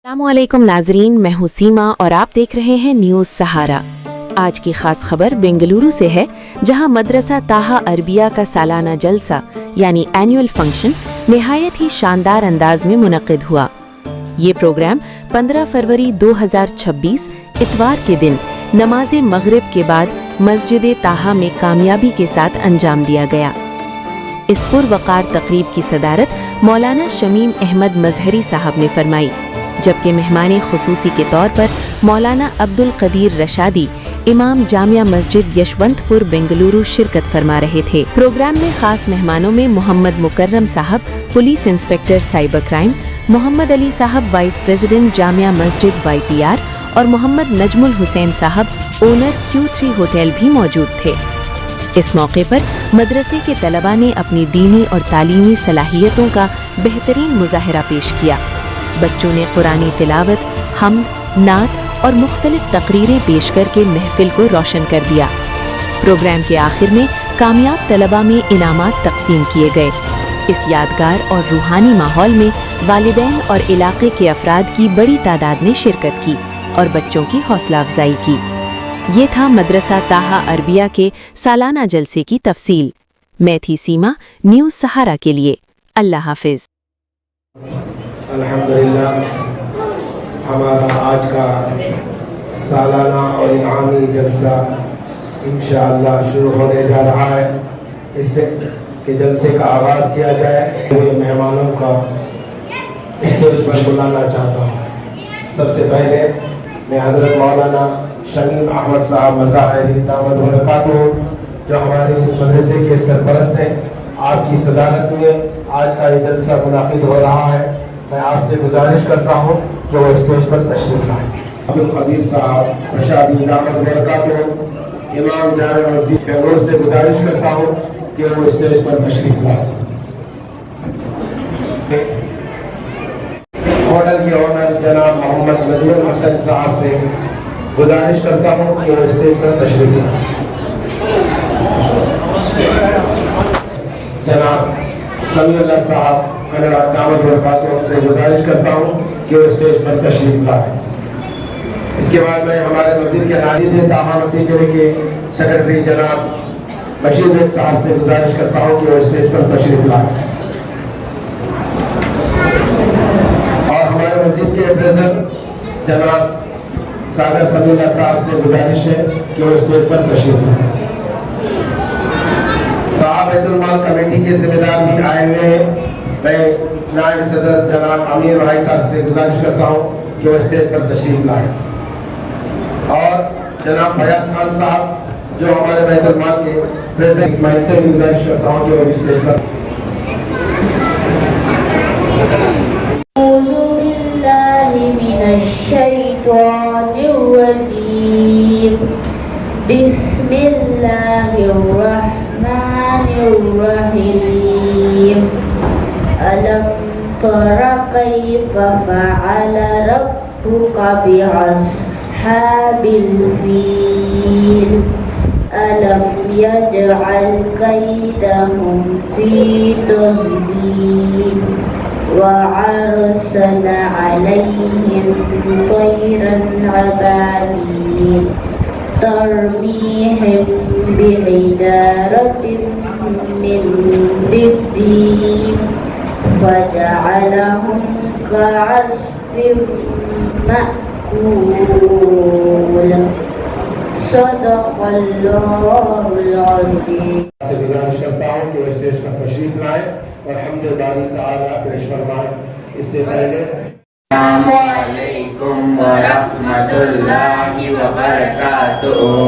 अस्सलामुअलैकुम नाजरीन, मैं हूँ सीमा और आप देख रहे हैं न्यूज़ सहारा। आज की खास खबर बेंगलुरु से है, जहाँ मदरसा ताहा अरबिया का सालाना जलसा यानी एनुअल फंक्शन निहायत ही शानदार अंदाज में मुनक्किद हुआ। ये प्रोग्राम 15 फरवरी 2026 इतवार के दिन नमाज मगरिब के बाद मस्जिद ताहा में कामयाबी के साथ अंजाम दिया गया। इस पुरवकार तकरीब की सदारत मौलाना शमीम अहमद मजहरी साहब ने फरमाई, जबकि मेहमान खुसूसी के तौर पर मौलाना अब्दुल कदीर रशादी इमाम जामिया मस्जिद यशवंतपुर बेंगलुरु शिरकत फरमा रहे थे। प्रोग्राम में खास मेहमानों में मोहम्मद मुकर्रम साहब, police inspector cyber crime, Mohammad Ali साहब vice president Jamia Masjid YPR और मोहम्मद नजमुल हुसैन साहब ओनर Q3 होटल भी मौजूद थे। इस मौके पर मदरसे के तलबा ने अपनी दीनी और तालीमी सलाहियतों का बेहतरीन मुजाहरा पेश किया। बच्चों ने कुरानी तिलावत, हम्द, नात और मुख्तलिफ तकरीरें पेश करके महफिल को रोशन कर दिया। प्रोग्राम के आखिर में कामयाब तलबा में इनामात तकसीम किए गए। इस यादगार और रूहानी माहौल में वालिदैन और इलाके के अफराद की बड़ी तादाद ने शिरकत की और बच्चों की हौसला अफजाई की। ये था मदरसा ताहा अरबिया के सालाना जलसे की तफसील। मैं थी सीमा, न्यूज़ सहारा के लिए। अल्लाह हाफिज। अल्हम्दुलिल्लाह, हमारा आज का सालाना और इनामी जलसा इंशाअल्लाह शुरू होने जा रहा है। इससे कि जलसे का आगाज़ किया जाए, मेहमानों का स्टेज पर बुलाना चाहता हूँ। सबसे पहले मैं हज़रत मौलाना शमीम अहमद साहब मज़ाहिरी दामद बरकातहू, जो हमारे इस मदरसे के सरपरस्त हैं, आपकी सदारत में आज का ये जलसा मुनाकिद हो रहा है। मैं आपसे गुजारिश करता हूँ कि वो स्टेज पर तशरीफ लाएं। अब्दुल कदीर साहब रशादी दामद बरकातहू, इमाम जामिया मस्जिद बेंगलुरु से गुजारिश करता हूँ कि वो स्टेज पर तशरीफ लाएं। होटल के ओनर जनाब मोहम्मद नजमुल हुसैन साहब से गुजारिश करता हूँ कि वो स्टेज पर तशरीफ लाएं। जनाब समीउल्लाह साहब कनाडा दामद बरकातहू से गुजारिश करता हूँ कि वो स्टेज पर तशरीफ लाएं। इसके बाद मैं हमारे मस्जिद के नाजिद ताहा मदीने के सेक्रेटरी जनाब बशीर बेग साहब से गुजारिश करता हूँ कि वो स्टेज पर तशरीफ लाएं। और हमारे मस्जिद के प्रेसिडेंट जनाब सागर समीउल्लाह साहब से गुजारिश है कि वो स्टेज पर तशरीफ लाएं। बैतुल माल कमेटी के जिम्मेदार भी आए हुए हैं। मैं नायब सदर जनाब अमीर भाई साहब से गुजारिश करता हूँ कि वो स्टेज पर तशरीफ लाएं। और जनाब फयाज खान साहब जो हमारे बैतुल माल के प्रेसिडेंट, मैं इनसे भी गुजारिश करता हूँ कि वो स्टेज पर अलम तरा कैफ फअल रब्बुका बिअस्हाबिल फील अलम यजअल कैदहुम फी तज़लील व अरसल अलैहिम तयरन अबाबील तरमीहिम बिहिजारतिन मिन सिज्जील फजअलहुम कअस्फिन मअकूल। सदक़ल्लाहुल अज़ीम। से गुजारिश करता हूँ कि वो स्टेज पर तशरीफ लाएं और हम्द बारी ताला पेश फरमाएं। इससे पहले अस्सलामु अलैकुम व रहमतुल्लाहि व बरकातुहू।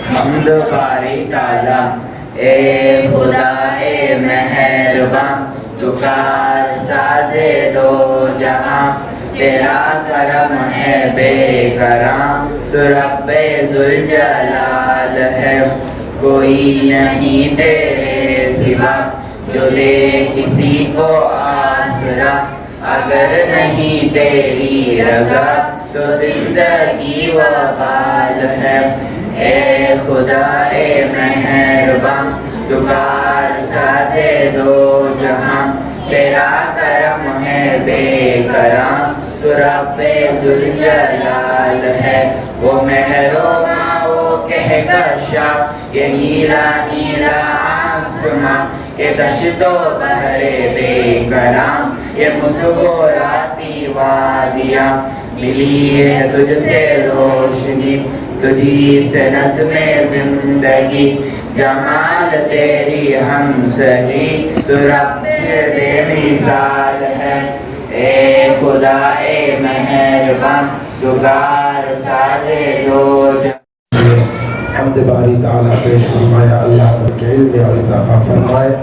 हम्द बारी ताला, ए खुदा ए मेहरबां, तू कार साज़े दो जहां, तेरा करम है बेकरां, तू रब्बे जुल जलाल है, कोई नहीं तेरे सिवा, जो दे किसी को आसरा, अगर नहीं तेरी रज़ा तो जिंदगी वबाल है। ए खुदा ए मेहरबां, तू कार साज़े दो जहां, तेरा करम है बेकरां, तू تو رب ذوالجلال ہے، وہ مہرباں وہ کہکشاں، یہ نیلا نیلا آسماں، یہ دشت و بحر بے کرام، یہ مسکراتی وادیاں، ملی ہے تجھ سے روشنی، تجھی سے نظم زندگی، جمال تیری ہم سہی، تو رب بے مثال ہے، اے خدا اے مہرباں، دگار سازے دو حمد باری تعالیٰ پیش فرمایا، اللہ کے علم اور اضافہ فرمائے۔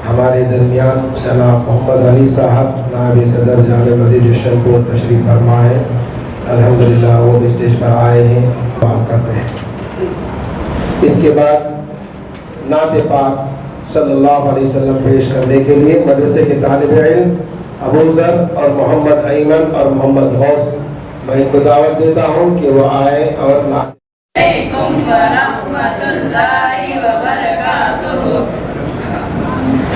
ہمارے درمیان جناب محمد علی صاحب نائب صدر جامع مسجد شنپور تشریف فرما ہے، الحمدللہ وہ بھی اسٹیج پر آئے ہیں، بات کرتے ہیں۔ اس کے بعد نعت پاک صلی اللہ علیہ وسلم پیش کرنے کے لیے مدرسے کے طالب علم ابو ذر اور محمد ایمن اور محمد غوث، میں ان کو دعوت دیتا ہوں کہ وہ آئے اور نعت علیکم ورحمۃ اللہ وبرکاتہ۔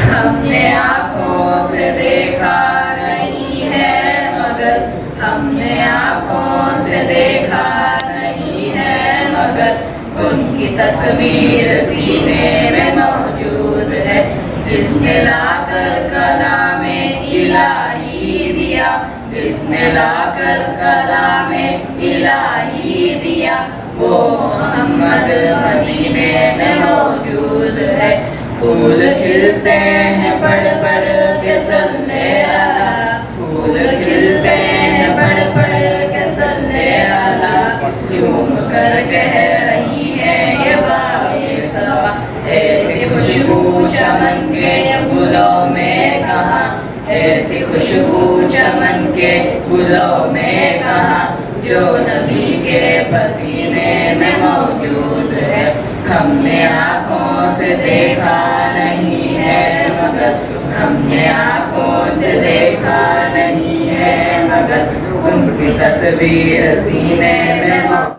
ہم نے آنکھوں سے دیکھا نہیں ہے مگر، ہم نے آنکھوں سے دیکھا نہیں ہے مگر، ان کی تصویر سینے میں موجود ہے، جس نے لا کر کلام الہی دیا، جس نے لا کر کلام الہی دیا، وہ محمد مدینے میں موجود ہے۔ پھول کھلتے ہیں پڑھ پڑھ کے صلی اللہ، پھول کھلتے ہیں پڑھ پڑھ کے صلی اللہ، جھوم کر کہہ رہی ہے یہ باغ صبا، ایسی خوشبو چمن کے گلوں میں کہاں، ایسی خوشبو چمن کے گلوں میں کہاں، جو نبی کے پسینے میں موجود ہے۔ ہم نے آنکھوں سے دیکھا نہیں ہے مگر، ہم نے آنکھوں سے دیکھا نہیں ہے مگر، ان کی تصویر سینے میں موجود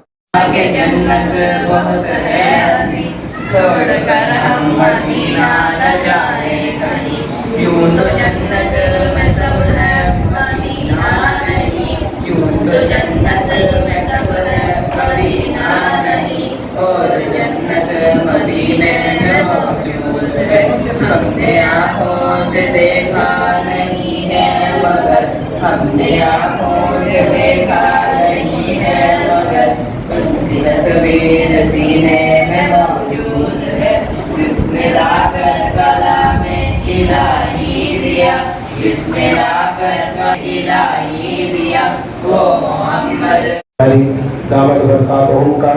ہے۔ جنت بہت ہے ہنسی، چھوڑ کر ہم مدینہ نہ جائیں کہیں، یوں تو جنت میں سب ہے مدینہ نہیں، یوں تو جنت میں سب ہے مدینہ نہیں، اور جنت مدینے میں موجود ہے۔ ہم نے آنکھوں سے دیکھا نہیں ہے مگر، ہم نے آنکھوں سے دیکھا نہیں ہے مگر، ان کی تصویر سینے میں موجود ہے، جس نے لا کر کلام الہی دیا، جس نے لا کر الہی دیا، وہ محمد۔ ہماری دعوت برکاتہم کا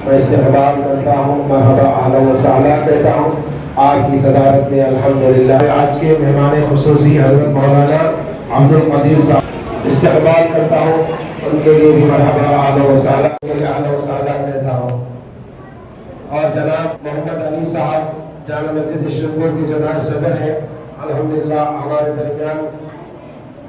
میں استقبال کرتا ہوں، مرحبا اہلا و سہلا کہتا ہوں آپ کی صدارت میں الحمدللہ۔ آج کے مہمان خصوصی حضرت مولانا عبد القدیر صاحب استقبال کرتا ہوں، ان کے لیے بھی مرحبا اہلا و سہلا کہتا ہوں۔ اور جناب محمد علی صاحب جامع مسجد شنپور کے جو نائب صدر ہیں، الحمدللہ ہمارے درمیان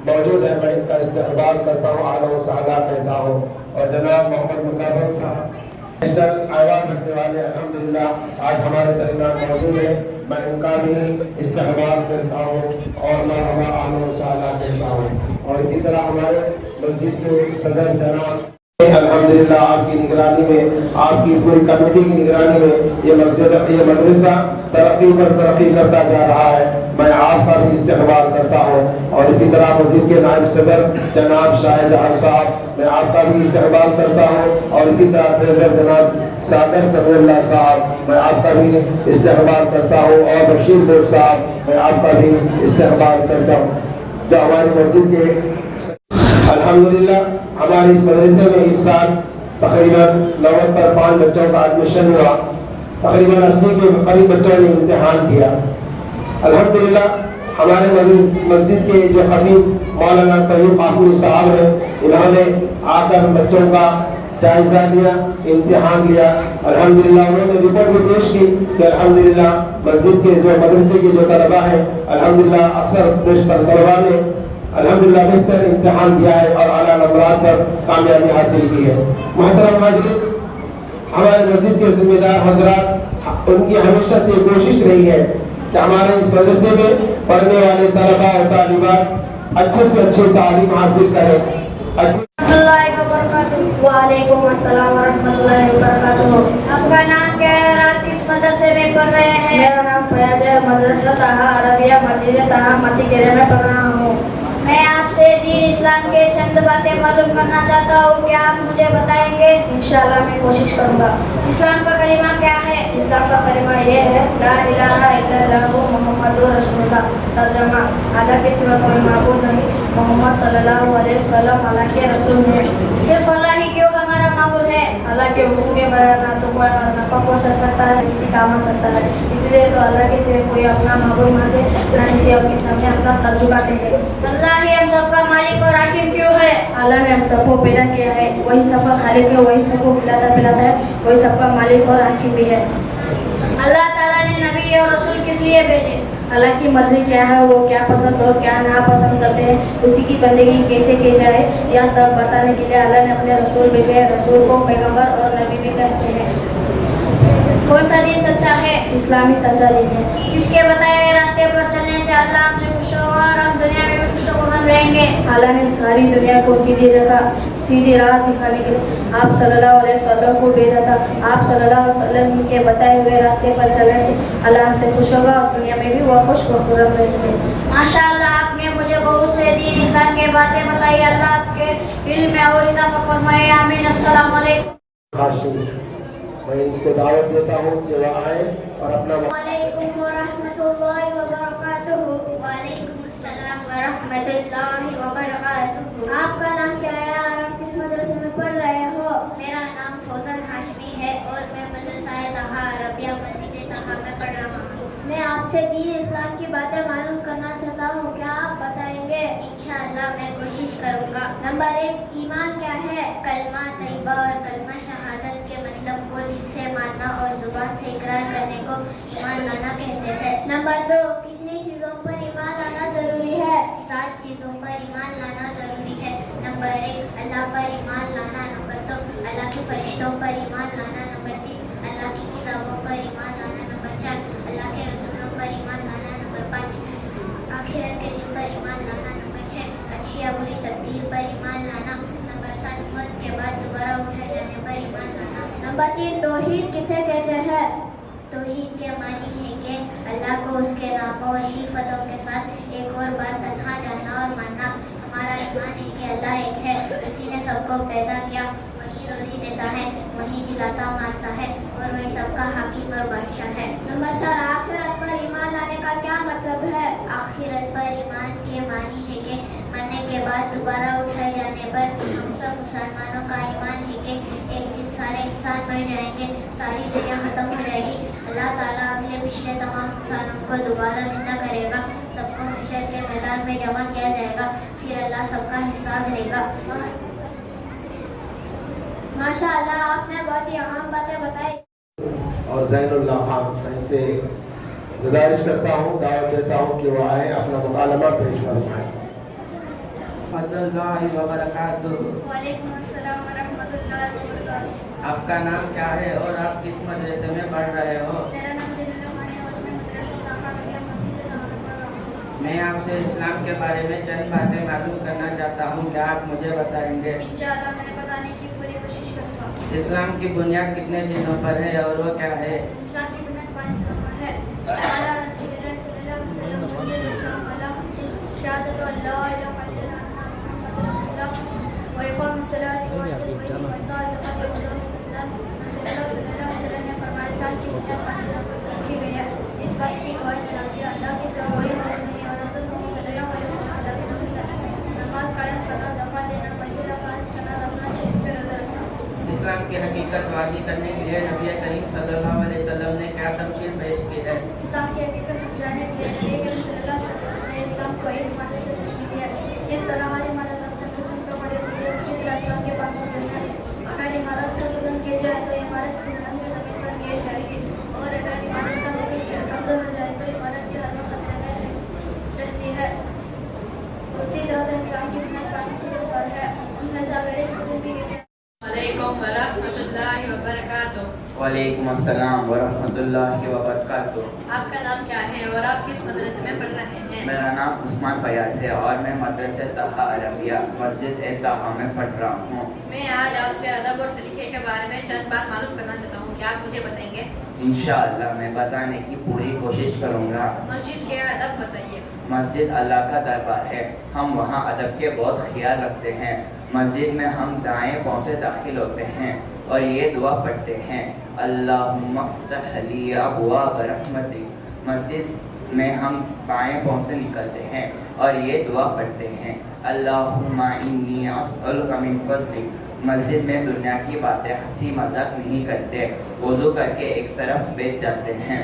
موجود ہے، میں ان کا استقبال کرتا ہوں، اہلا و سہلا کہتا ہوں۔ اور جناب محمد مکرم صاحب ایوان رکھنے والے الحمدللہ آج ہمارے درمیان موجود ہیں، میں ان کا بھی استقبال کرتا ہوں اور مرحبا اہلا و سہلا کہتا ہوں۔ اور اسی طرح ہمارے مسجد کے صدر جناب الحمدللہ آپ کی نگرانی میں، آپ کی پوری کمیٹی کی نگرانی میں یہ مسجد یہ مدرسہ ترقی پر ترقی کرتا جا رہا ہے، میں آپ کا بھی استقبال کرتا ہوں۔ اور اسی طرح مسجد کے نائب صدر جناب شاہ جہاں صاحب، میں آپ کا بھی استقبال کرتا ہوں۔ اور اسی طرح ٹریزر جناب ساگر صدر اللہ صاحب، میں آپ کا بھی استقبال کرتا ہوں۔ اور بشیر بیگ صاحب، میں آپ کا بھی استقبال کرتا ہوں، جو ہماری مسجد کے الحمدللہ ہمارے اس مدرسے میں اس سال تقریباً 95 بچوں کا ایڈمیشن ہوا، تقریباً 80 کے قریب بچوں نے امتحان کیا۔ الحمدللہ ہمارے مسجد کے جو خطیب مولانا طیب قاسمی صاحب ہیں، انہوں نے آ کر بچوں کا جائزہ لیا، امتحان لیا، الحمدللہ انہوں نے رپورٹ بھی پیش کی کہ الحمدللہ مسجد کے جو مدرسے کے جو طلبہ ہیں، الحمدللہ اکثر بیشتر طلبہ نے الحمدللہ بہتر امتحان دیا ہے اور اعلیٰ نمبرات پر کامیابی حاصل کی ہے۔ محترم حاضرین، ہمارے مسجد کے ذمہ دار حضرات، ان کی ہمیشہ سے کوشش رہی ہے کہ ہمارے اس مدرسے میں پڑھنے والے طلبہ اور طالبات अच्छे से अच्छी तालीम हासिल करें, अच्छी वालेकुम अस्सलाम वरहमतुल्लाहि वबरकातुहू। आपका नाम क्या है और आप किस मदरसे में पढ़ रहे हैं? मेरा नाम फयाज है, मदरसा ताहा अरबिया मस्जिद ताहा मतीकेरे में पढ़ रहा हूँ। मैं आपसे दीन इस्लाम के चंद बातें मालूम करना चाहता हूँ, क्या आप मुझे बताएंगे? इंशाअल्लाह मैं कोशिश करूँगा। इस्लाम का कलिमा क्या है? इस्लाम का कलिमा ये है, ला इलाहा इल्लल्लाहु मुहम्मदुर रसूलुल्लाह। तर्जुमा, अल्लाह के सिवा कोई माबूद नहीं, मोहम्मद सल्लल्लाहु अलैहि वसल्लम अल्लाह के रसूल हैं। सिर्फ अल्लाह ही क्यों हमारा माबूद है? अल्लाह के हुक्म के बगैर ना तो कोई नफा पहुँचा सकता है, किसी काम आ सकता है, इसलिए तो अल्लाह के सिवा कोई अपना माबूद मानते ना किसी और के सामने अपना सर झुकाते हैं। अल्लाह ही हम सबका मालिक और आखिर क्यों है? अल्लाह ने हम सबको पैदा किया है, वही सबका खालिक है, वही सबको खिलाता पिलाता है, वही सबका मालिक और आखिर भी है। अल्लाह ताला ने नबी और रसूल किस लिए भेजे? अल्लाह की मर्जी क्या है, वो क्या पसंद और क्या नापसंद करते हैं, उसी की बंदगी कैसे की जाए, यह सब बताने के लिए अल्लाह ने अपने रसूल भेजे हैं। रसूल को पैगंबर और नबी भी कहते हैं। कौन सा दिन सच्चा है? इस्लामी सच्चा दिन है। किसके बताए हुए रास्ते पर चलने से अल्लाह हमसे खुश होगा और हम दुनिया में भी खुश होकर रहेंगे? अल्लाह ने सारी दुनिया को सीधी राह दिखाने के लिए आप सल्लल्लाहु अलैहि वसल्लम को भेजा था। आप सल्लल्लाहु अलैहि वसल्लम के बताए हुए रास्ते पर चलने से अल्लाह हमसे खुश होगा और दुनिया में भी वह खुश होकर रहेंगे। माशाअल्लाह, आपने मुझे बहुत से दीन इस्लाम के बातें बताई। अल्लाह आपके इल्म में और इजाफा फरमाए। आमीन। अस्सलाम वालेकुम। मैं इनको दावत देता हूँ कि वह आए और अपना वालेकुम वरहमतुल्लाहि वबरकातुहू। वालेकुम अस्सलाम वरहमतुल्लाहि वबरकातुहू। आपका नाम क्या है और आप किस मदरसे में पढ़ रहे हो? मेरा नाम फौजन हाशमी है और मैं मदरसा ताहा अरबिया मस्जिद ताहा में पढ़ रहा हूँ। मैं आपसे दीन इस्लाम की बातें मालूम करना चाहता हूँ, क्या आप बताएंगे? इंशाअल्लाह मैं कोशिश करूँगा। नंबर 1, ईमान क्या है? कलमा तैयबा और कलमा शहादत के मतलब को दिल से मानना और जुबान से इकरार करने को ईमान लाना कहते हैं। नंबर 2, कितनी चीज़ों पर ईमान लाना ज़रूरी है? 7 चीज़ों पर ईमान लाना ज़रूरी है। नंबर 1, अल्लाह पर ईमान लाना। नंबर 2, अल्लाह के फरिश्तों पर ईमान लाना। नंबर 3, अल्लाह की किताबों पर ईमान लाना। नंबर 4, अल्लाह के रसूलों पर ईमान लाना। नंबर 5, आखिरत के दिन पर ईमान लाना। नंबर 6, अच्छी या बुरी तकदीर पर ईमान लाना। नंबर 7, मौत के बाद दोबारा उठाए जाने पर ईमान लाना। नंबर 3, तौहीद किसे कहते हैं? तौहीद के मानी है कि अल्लाह को उसके नामों और सिफतों के साथ एक और बार तन्हा जानना और मानना। हमारा ईमान है कि अल्लाह एक है, उसी ने सबको पैदा किया, वही रोजी देता है, वही जिलाता मारता है और वही सबका हाकिम और बादशाह है। नंबर 4, आखिरत पर ईमान लाने का क्या मतलब है? आखिरत पर ईमान के मानी है कि मरने के बाद दोबारा उठाए जाने पर हम सब मुसलमानों का ईमान है कि एक दिन सारे इंसान मर जाएंगे, सारी दुनिया ख़त्म हो जाएगी, अल्लाह ताला अगले पिछले तमाम इंसानों को दोबारा जिंदा करेगा, सबको हशर के मैदान में जमा किया जाएगा, फिर अल्लाह सबका हिसाब लेगा। माशाअल्लाह, आपने बहुत ही अहम बातें बताई। और ज़ैनुल्लाह खान, मैं इनसे गुजारिश करता हूँ, दावत देता हूँ कि वो आए, अपना मुकालमा पेश फरमाएं। वालेकुम अस्सलाम वरहमतुल्लाहि वबरकातुहू। आपका नाम क्या है और आप किस मदरसे में पढ़ रहे हो? मेरा नाम जमील खान है और मैं मदरसा ताहा अरबिया मस्जिद ताहा में पढ़ रहा हूँ। मैं आपसे इस्लाम के बारे में चंद बातें मालूम करना चाहता हूँ, क्या आप मुझे बताएंगे? इंशाअल्लाह मैं बताने की पूरी कोशिश करूँगा। इस्लाम की बुनियाद कितने चीज़ों पर है और वो क्या है? इस्लाम की बुनियाद 5 चीज़ों पर है। अला रसूलिल्लाह सल्लल्लाहु अलैहि वसल्लम मुझे इस्लाम वाला शहादत अल्ला इलाहा इल्लल्लाह मुहम्मद रसूलुल्लाह व इक़ाम सलात व इताअत ज़कात व सल्लल्लाहु अलैहि वसल्लम ने फरमाया, इस्लाम की बुनियाद 5 चीज़ों पर रखी गई है। इस बात की गवाही दिलाती है अल्लाह के सिवा कोई माबूद नहीं और हज़रत मोहम्मद सल्लल्लाहु अलैहि वसल्लम अल्लाह के रसूल हैं। नमाज कायम करना, ज़कात देना, बैतुल्लाह खर्च करना, रमज़ान शरीफ पे रोज़ा रखना। इस्लाम की हकीकत वाज़ी करने के लिए नबी करीम सल्लल्लाहु अलैहि वसल्लम ने क्या तमसील पेश की है? इस्लाम की हकीकत समझाने के लिए नबी करीम सल्लल्लाहु अलैहि वसल्लम ने इस्लाम को एक इमारत से तशबीह दी है। जिस तरह हर इमारत अपने सुकून पर पड़ी होती है, उसी तरह इस्लाम के 5 सुकून हैं। अगर इमारत का सुकून किया जाए तो इमारत की बुनियाद ज़मीन पर गिर जाएगी और अगर इमारत का सुकून कमज़ोर हो जाए तो इमारत की हर वक्त खतरे में रहती है। उसी तरह इस्लाम की बुनियाद 5 चीज़ों पर है, उनमें से अगर एक सुकून भी गिर जाए। वालेकुम वरहमतुल्लाहि वबरकातुहू। वालेकुम अस्सलाम वरहमतुल्लाहि वबरकातुह। आपका नाम क्या है और आप किस मदरसे में पढ़ रहे हैं? मेरा नाम उस्मान फयाज है और मैं मदरसे ताहा अरबिया मस्जिद ए ताहा में पढ़ रहा हूँ। मैं आज आपसे अदब और सलीके के बारे में चंद बात मालूम करना चाहता हूँ, क्या आप मुझे बताएंगे? इंशाअल्लाह मैं बताने की पूरी कोशिश करूँगा। मस्जिद के अदब बताइए। मस्जिद अल्लाह का दरबार है, हम वहाँ अदब के बहुत ख्याल रखते हैं। मस्जिद में हम दाएं पाँव से दाखिल होते हैं और ये दुआ पढ़ते हैं, अल्लाहुम्मा फ़्तह ली अब्वाब रहमतिक। मस्जिद में हम बाएं पाँव से निकलते हैं और ये दुआ पढ़ते हैं, अल्लाहुम्मा इन्नी अस्अलुका मिन फ़ज़लिक। मस्जिद में दुनिया की बातें हंसी मजाक नहीं करते, वज़ू करके एक तरफ बैठ जाते हैं।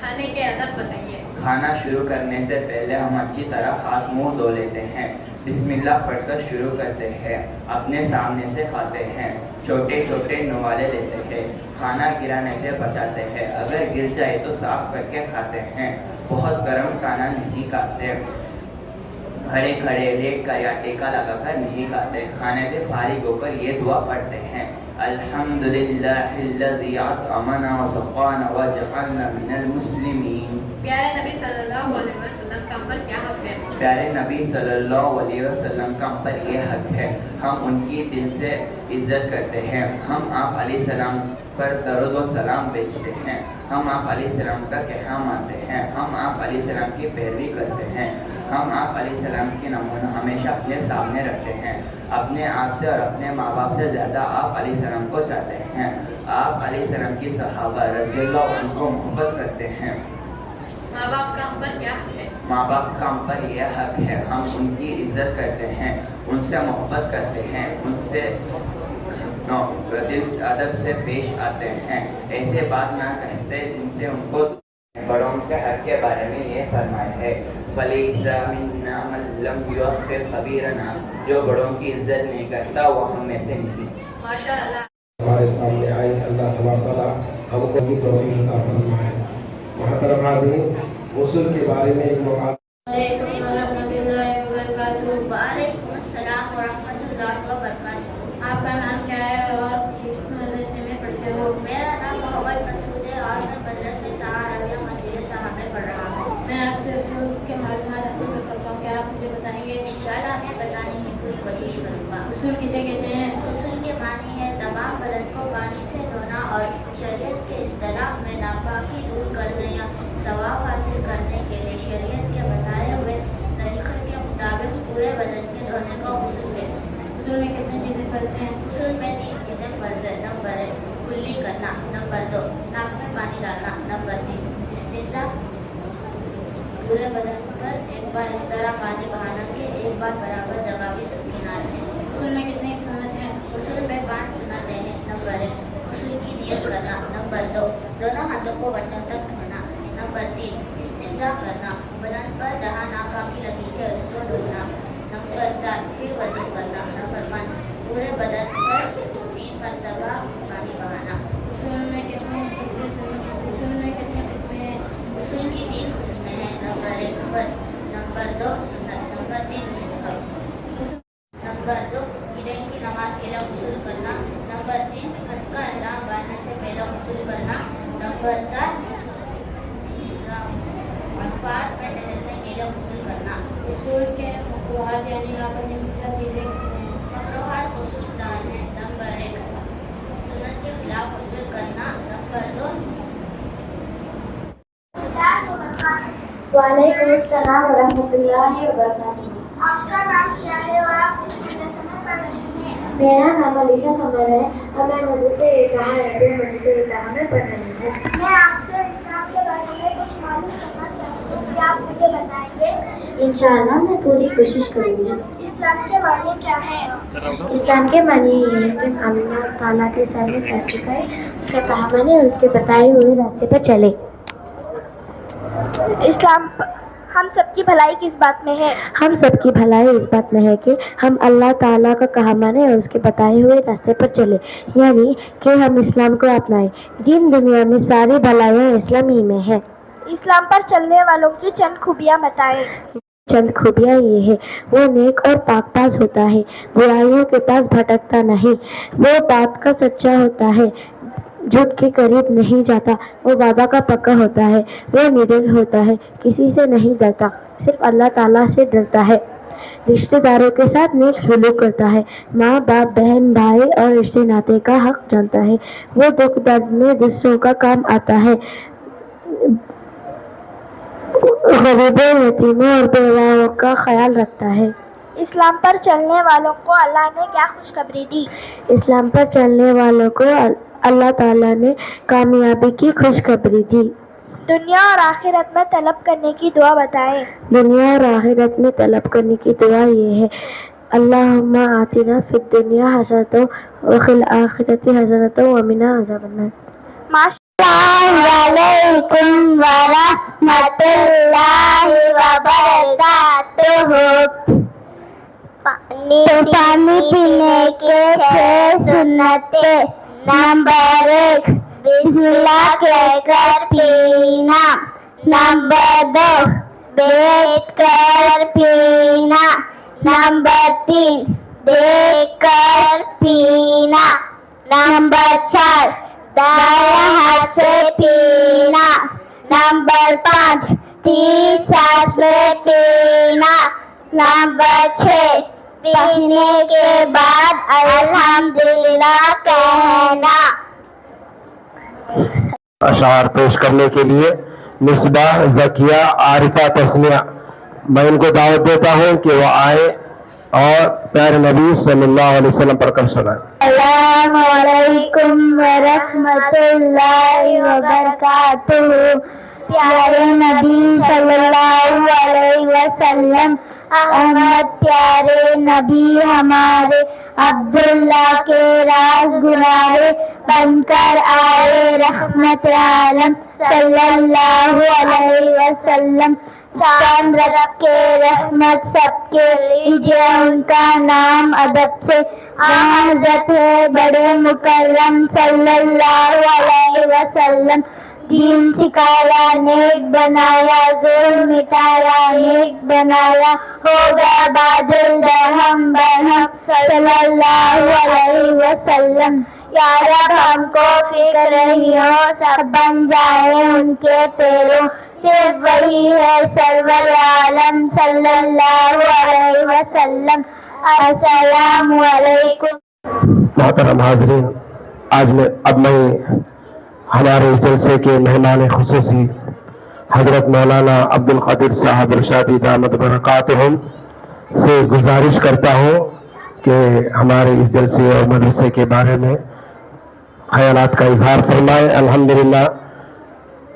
खाने के अदब बताइए। खाना शुरू करने से पहले हम अच्छी तरह हाथ मुंह धो लेते हैं, बिस्मिल्लाह पढ़कर शुरू करते हैं, अपने सामने से खाते हैं, छोटे छोटे नवाले लेते हैं, खाना गिराने से बचाते हैं, अगर गिर जाए तो साफ करके खाते हैं, बहुत गर्म खाना नहीं खाते, खड़े खड़े लेट कर या टेका लगाकर नहीं खाते, खाने से फारिग होकर ये दुआ पढ़ते हैं, अल्हम्दुलिल्लाहिल्लज़ी अतअमना व सक़ाना व जअलना मिनल मुस्लिमीन। प्यारे नबी सल्लल्लाहु अलैहि वसल्लम का हम पर क्या हक है? प्यारे नबी सल्लल्लाहु अलैहि वसल्लम का हम पर ये हक है, हम उनकी दिल से इज्जत करते हैं, हम आप अलैहिस्सलाम पर दरूद व सलाम भेजते हैं, हम आप अलैहिस्सलाम का कहना मानते हैं, हम आप अलैहिस्सलाम की पैरवी करते हैं, हम आप अलैहिस्सलाम के नमूना हमेशा अपने सामने रखते हैं, अपने आप से और अपने माँ बाप से ज़्यादा आप अलैहिस्सलाम को चाहते हैं, आप अलैहिस्सलाम की सहाबा रज़ियल्लाहु अन्हुम को मोहब्बत करते हैं। माँ बाप का हम पर क्या हक है? माँ बाप का हम पर यह हक है, हम उनकी इज्जत करते हैं, उनसे मोहब्बत करते हैं, उनसे दिल अदब से पेश आते हैं, ऐसे बात ना कहते जिनसे उनको। बड़ों के हक के बारे में ये फरमाया है, फलैसा मिन्ना मन लम युअख्खिर कबीरना, जो बड़ों की इज्जत नहीं करता वो हम में से नहीं। माशाअल्लाह। हमारे सामने आई, अल्लाह तबारक व तआला हमको की तौफीक अता फरमाए। मुहतरम नाज़रीन, गुस्ल के बारे में एक मौका। वालेकुम रहमतुल्लाहि व बरकातुहू। वालेकुम अस्सलाम व रहमतुल्लाहि व बरकातुहू। आपका नाम क्या है और किस मदरसे में पढ़ते हो? मेरा नाम मोहम्मद मसूद है और मैं मदरसे ताहा अरबिया मस्जिद ताहा में पढ़ रहा हूँ। मैं आपसे उसूल के मालूमात हासिल कर सकता हूँ, क्या आप मुझे बताएंगे? इंशाअल्लाह मैं बताने की पूरी कोशिश करूँगा। उसूल किसे कहते हैं? उसूल के मानी है तमाम बदन को पानी से धोना और शरीयत के इस्तिलाह में नापाकी दूर करने या सवाब हासिल करने के लिए शरीयत के बताए हुए तरीक़े के मुताबिक पूरे बदन के धोने को उसूल कहते हैं। उसूल में कितनी चीज़ें फ़र्ज हैं? उसूल में 3 चीज़ें फ़र्ज है। नंबर 1 कुल्ली करना, नंबर 2 नाक में पानी डालना, नंबर 3 इस्तिंजा पूरे बदन पर एक बार इस तरह पानी बहाना के एक बार बराबर जगह भी सूखी ना रहे। उसूल में कितनी सुन्नत हैं? उसूल में 5 सुन्नतें हैं। नंबर 1 गुस्ल की नियत करना, नंबर 2 दोनों हाथों को घुटनों तक धोना, नंबर 3 इस्तिंजा करना, बदन पर जहाँ नापाकी लगी है उसको धोना, नंबर 4 फिर वज़ू करना, नंबर 5 पूरे बदन पर 3 मरतबा पानी बहाना। उसूल में कितनी किस्में हैं? उसूल की 3 किस्में हैं। नंबर 1 फर्ज, नंबर 2 सुन्नत, नंबर 3 मुस्तहब। नंबर 2 ईदें की नमाज के लिए गुस्ल करना, नंबर 3 हज का एहराम बांधने से पहले गुस्ल करना, नंबर 4 अरफात में ठहरने के लिए गुस्ल करना। उसूल के मकरूहात यानी नापसंदीदा चीज़ें मकरूहात गुस्ल 4 हैं। नंबर 1 सुन्नत के खिलाफ गुस्ल करना, नंबर 2 वालेकुम अस्सलाम व रहमतुल्लाहि व बरकातुहू। आपका नाम क्या है और आप किस मदरसे में पढ़ रही हैं? मेरा नाम अलीशा समर है और मैं मदरसे इताहा मदरसे इताहा में पढ़ रही हूँ। मैं आपसे इस्लाम के बारे में कुछ मालूम करना चाहती हूँ, क्या आप मुझे बताएंगे? इंशाअल्लाह मैं पूरी कोशिश करूँगी। इस्लाम के मानी क्या है? इस्लाम के मानी ये है कि अल्लाह ताला के सामने सच करे, उसका कहा माने और उसके बताए हुए रास्ते पर चले। इस्लाम हम सबकी भलाई किस बात में है? हम सबकी भलाई इस बात में है कि हम अल्लाह ताला का कहा माने और उसके बताए हुए रास्ते पर चले, यानी कि हम इस्लाम को अपनाएं। दीन दुनिया में सारी भलाइयाँ इस्लाम ही में है। इस्लाम पर चलने वालों की चंद खूबियाँ बताएं। चंद खूबियाँ ये है, वो नेक और पाकबाज होता है, बुराइयों के पास भटकता नहीं, वो बात का सच्चा होता है, جھوٹ کے قریب نہیں جاتا، وہ وعدہ کا پکا ہوتا ہے، وہ نڈر ہوتا ہے، کسی سے نہیں ڈرتا، صرف اللہ تعالیٰ سے ڈرتا ہے، رشتہ داروں کے ساتھ نیک سلوک کرتا ہے، ماں باپ بہن بھائی اور رشتے ناطے کا حق جانتا ہے، وہ دکھ درد میں دوسروں کا کام آتا ہے، غریبوں یتیموں اور بیواؤں کا خیال رکھتا ہے۔ اسلام پر چلنے والوں کو اللہ نے کیا خوشخبری دی؟ اسلام پر چلنے والوں کو اللہ تعالیٰ نے کامیابی کی خوشخبری دی۔ دنیا اور آخرت میں طلب کرنے کی دعا بتائیں۔ دنیا اور آخرت میں طلب کرنے کی دعا یہ ہے: اللہم آتنا فی الدنیا حسنۃ وفی الآخرۃ حسنۃ وقنا عذاب النار۔ السلام علیکم ورحمۃ اللہ وبرکاتہ۔ پانی پینے کے 6 سنتیں۔ نمبر 1، بسم اللہ کہہ کر پینا۔ نمبر 2، بیٹھ کر پینا۔ نمبر 3، دیکھ کر پینا۔ نمبر 4، دائیں ہاتھ سے پینا۔ نمبر 5، تیز سانس میں پینا۔ نمبر 6، پینے کے بعد الحمدللہ کہنا۔ اشعار پیش کرنے کے لیے مصباح، زکیہ، عارفہ، تسمیہ، میں ان کو دعوت دیتا ہوں کہ وہ آئیں اور پیارے نبی صلی اللہ علیہ وسلم پر کر سنائیں۔ السلام علیکم ورحمۃ اللہ وبرکاتہ۔ پیارے نبی صلی اللہ علیہ وسلم، احمد پیارے نبی ہمارے عبداللہ کے راز گنارے بن کر آئے رحمت عالم صلی اللہ علیہ وسلم۔ چاند رب کے رحمت سب کے لیجیے ان کا نام ادب سے، حضرت ہے بڑے مکرم صلی اللہ علیہ وسلم۔ دین سکھایا، نیک بنایا، ظلم مٹایا، نیک بنایا، ہوگا بادل درہم برہم صلی اللہ علیہ وسلم۔ یا رب ہم کو فکر رہی ہو، سب بن جائے ان کے پیروں، صرف وہی ہے سرور عالم صلی اللہ علیہ وسلم۔ السلام علیکم۔ محترم حاضرین، اب میں ہمارے اس جلسے کے مہمان خصوصی حضرت مولانا عبدالقادر صاحب ارشادی دامت برکاتہم سے گزارش کرتا ہوں کہ ہمارے اس جلسے اور مدرسے کے بارے میں خیالات کا اظہار فرمائے۔ الحمدللہ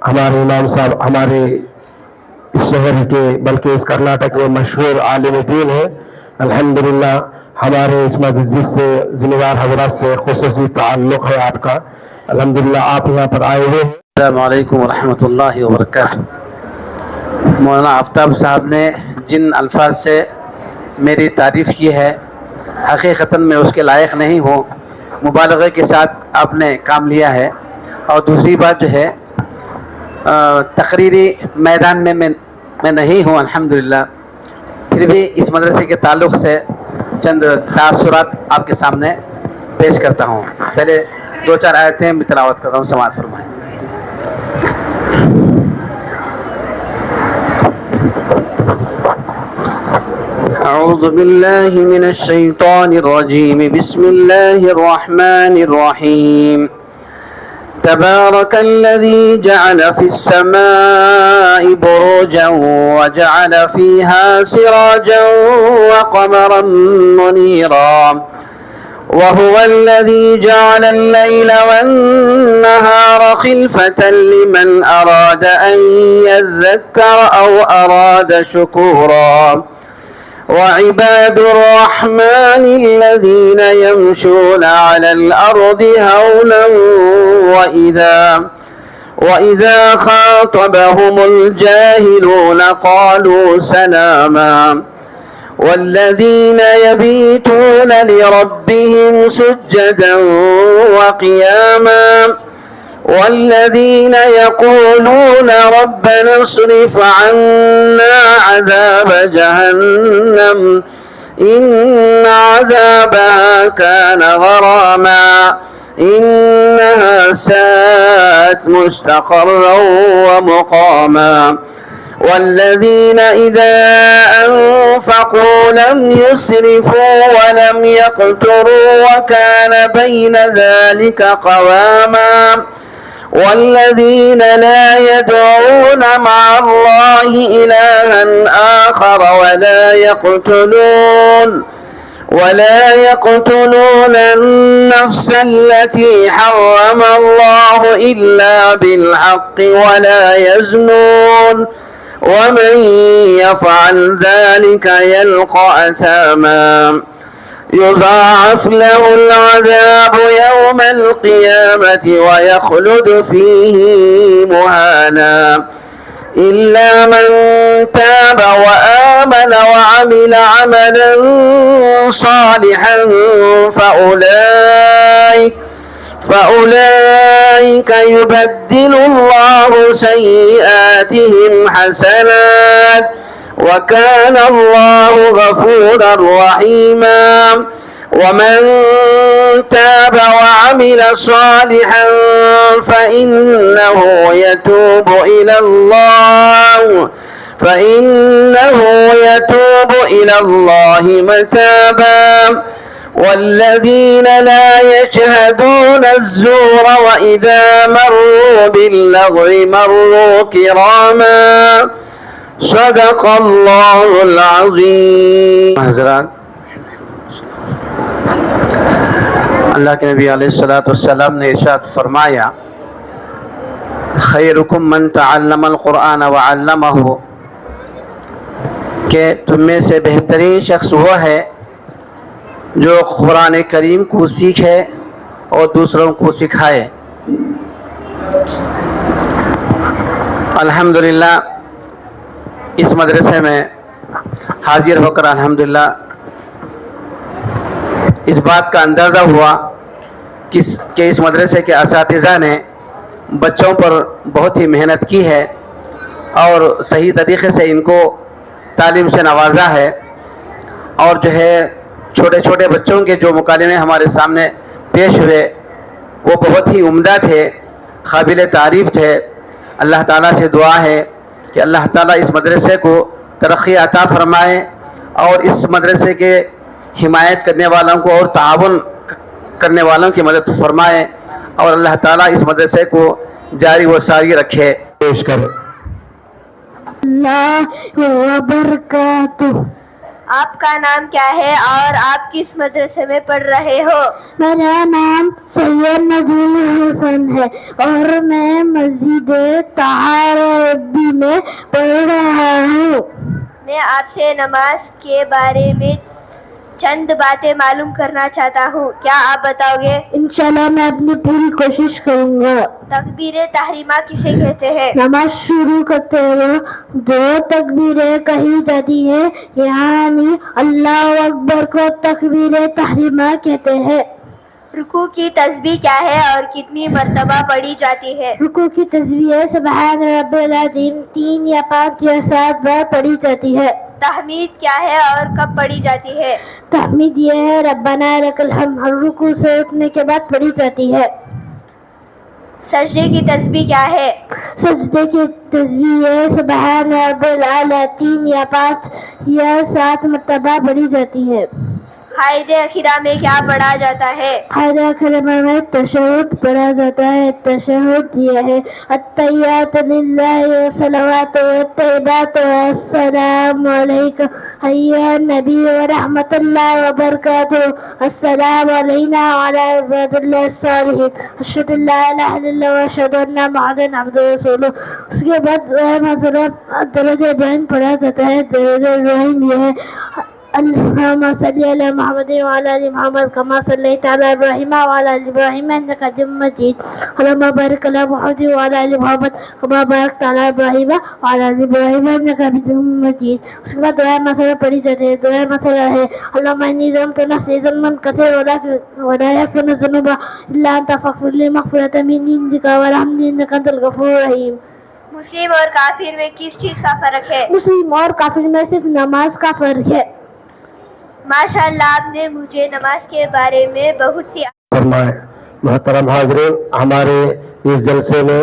ہمارے امام صاحب ہمارے اس شہر کے بلکہ اس کرناٹک میں مشہور عالم دین ہیں۔ الحمدللہ ہمارے اس مسجد سے ذمہ دار حضرات سے خصوصی تعلق ہے آپ کا۔ الحمدللہ آپ یہاں پر آئے ہوئے ہیں۔ السلام علیکم ورحمۃ اللہ وبرکاتہ۔ مولانا آفتاب صاحب نے جن الفاظ سے میری تعریف کی ہے، حقیقتاً میں اس کے لائق نہیں ہوں، مبالغے کے ساتھ آپ نے کام لیا ہے۔ اور دوسری بات جو ہے، تقریری میدان میں میں نہیں ہوں الحمدللہ، پھر بھی اس مدرسے کے تعلق سے چند تاثرات آپ کے سامنے پیش کرتا ہوں۔ پہلے 2-4 آیتیں بھی تلاوت کرتا ہوں، سماعت فرمائیں۔ اعوذ باللہ من الشیطان الرجیم، بسم اللہ الرحمن الرحیم۔ تبارك الذي جعل في السماء بروجا وجعل فيها سراجا وقمرا منيرا وهو الذي جعل الليل والنهار خلفة لمن أراد أن يذكر أو أراد شكورا وعباد الرحمن الذين يمشون على الأرض هونا وإذا خاطبهم الجاهلون قالوا سلاما والذين يبيتون لربهم سجدا وقياما والذين يقولون ربنا اصرف عنا عذاب جهنم إن عذابها كان غراما إنها ساءت مستقرا ومقاما والذين إذا أنفقوا لم يسرفوا ولم يقتروا وكان بين ذلك قواما والذين لا يدعون مع الله إلها آخر ولا يقتلون النفس التي حرم الله إلا بالحق ولا يزنون ومن يفعل ذلك يلقى أثاما يضاعف له العذاب يوم القيامة ويخلد فيه مهانا إلا من تاب وآمن وعمل عملا صالحا فأولئك يبدل الله سيئاتهم حسنات وكان الله غفورا رحيما ومن تاب وعمل صالحا فإنه يتوب إلى الله متابا والذين لا يشهدون الزور وإذا مروا باللغو مروا كراما صدق اللہ العظیم. حضرات، اللہ کے نبی علیہ الصلوۃ والسلام نے ارشاد فرمایا خیرکم من تعلم القرآن وعلمہ، کہ تم میں سے بہترین شخص وہ ہے جو قرآن کریم کو سیکھے اور دوسروں کو سکھائے. الحمدللہ اس مدرسے میں حاضر ہو کر الحمدللہ اس بات کا اندازہ ہوا کہ اس مدرسے کے اساتذہ نے بچوں پر بہت ہی محنت کی ہے اور صحیح طریقے سے ان کو تعلیم سے نوازا ہے، اور جو ہے چھوٹے چھوٹے بچوں کے جو مکالمے ہمارے سامنے پیش ہوئے وہ بہت ہی عمدہ تھے، قابل تعریف تھے. اللہ تعالیٰ سے دعا ہے کہ اللہ تعالیٰ اس مدرسے کو ترقی عطا فرمائے اور اس مدرسے کے حمایت کرنے والوں کو اور تعاون کرنے والوں کی مدد فرمائے اور اللہ تعالیٰ اس مدرسے کو جاری و ساری رکھے. پیش کریں. اللہ وبرکاتہ. آپ کا نام کیا ہے اور آپ کس مدرسے میں پڑھ رہے ہو؟ میرا نام سید نجم الحسن ہے اور میں مسجد طاہر ربی میں پڑھ رہا ہوں. میں آپ سے نماز کے بارے میں چند باتیں معلوم کرنا چاہتا ہوں، کیا آپ بتاؤ گے؟ انشاءاللہ میں اپنی پوری کوشش کروں گا. تکبیر تحریمہ کسے کہتے ہیں؟ نماز شروع کرتے وقت جو تکبیریں کہی جاتی ہیں یعنی اللہ اکبر کو تکبیر تحریمہ کہتے ہیں. رکوع کی تسبیح کیا ہے اور کتنی مرتبہ پڑھی جاتی ہے؟ رکوع کی تسبیح سبحان رب العظیم 3 یا 5 یا 7 بار پڑھی جاتی ہے. تحمید کیا ہے اور کب پڑھی جاتی ہے؟ تحمید یہ ہے ربنا لک الحمد، ہر رکوع سے اٹھنے کے بعد پڑھی جاتی ہے. سجدے کی تسبیح کیا ہے؟ سجدے کی تسبیح یہ سبحان رب العلی 3 یا 5 یا 7 مرتبہ پڑھی جاتی ہے. قائد اخیرہ میں کیا پڑھا جاتا ہے؟ قائد اخیرہ میں تشہد پڑھا جاتا ہے. تشہد یہ ہے التحیات للہ والصلوات والطیبات والسلام علیکم ایھا النبی ورحمۃ اللہ وبرکاتہ، السلام علینا وعلی عباد اللہ الصالحین، اشہد ان لا الہ الا اللہ واشہد ان محمدا عبدہ ورسولہ. اس کے بعد درود ابراہیم پڑھا جاتا ہے. درود ابراہیم یہ ہے اللہم صلی علی محمد وعلی آل محمد کما صلیت علی ابراہیم وعلی آل ابراہیم انک حمید مجید، اللہم بارک علی محمد وعلی آل محمد کما بارکت علی ابراہیم وعلی آل ابراہیم انک حمید مجید. اس کے بعد دعائے مسئلہ پڑھی جاتی ہے. دعائے مسئلہ ہے اللہم انی ظلمت نفسی ظلما کثیرا ولا یغفر الذنوب الا انت فاغفر لی مغفرۃ من عندک وارحمنی انک انت الغفور الرحیم. مسلم اور کافر میں کس چیز کا فرق ہے؟ مسلم اور کافر میں صرف نماز کا فرق ہے. ماشاء اللہ، آپ نے مجھے نماز کے بارے میں بہت سی فرمائے. मोहतरम हाज़रीन, हमारे इस जलसे में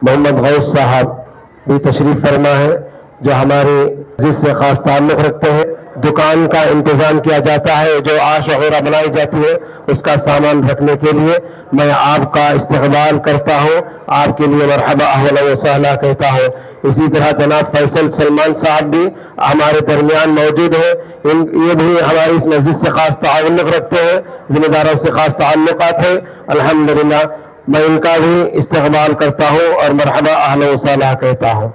मोहम्मद गौस साहब भी तशरीफ़ फरमा है जो हमारे मस्जिद से ख़ास ताल्लुक़ रखते हैं। दुकान का इंतज़ाम किया जाता है, जो आश वगैरह बनाई जाती है उसका सामान रखने के लिए मैं आपका इस्तकबाल करता हूँ, आपके लिए मरहबा अहला व सहला कहता हूँ। इसी तरह जनाब फैसल सलमान साहब भी हमारे दरमियान मौजूद हैं। ये भी हमारी इस मस्जिद से ख़ास ताल्लुक़ रखते हैं, ज़िम्मेदारों से ख़ास ताल्लुक़ात हैं। अल्हम्दुलिल्लाह मैं इनका भी इस्तकबाल करता हूँ और मरहबा अहला व सहला कहता हूँ।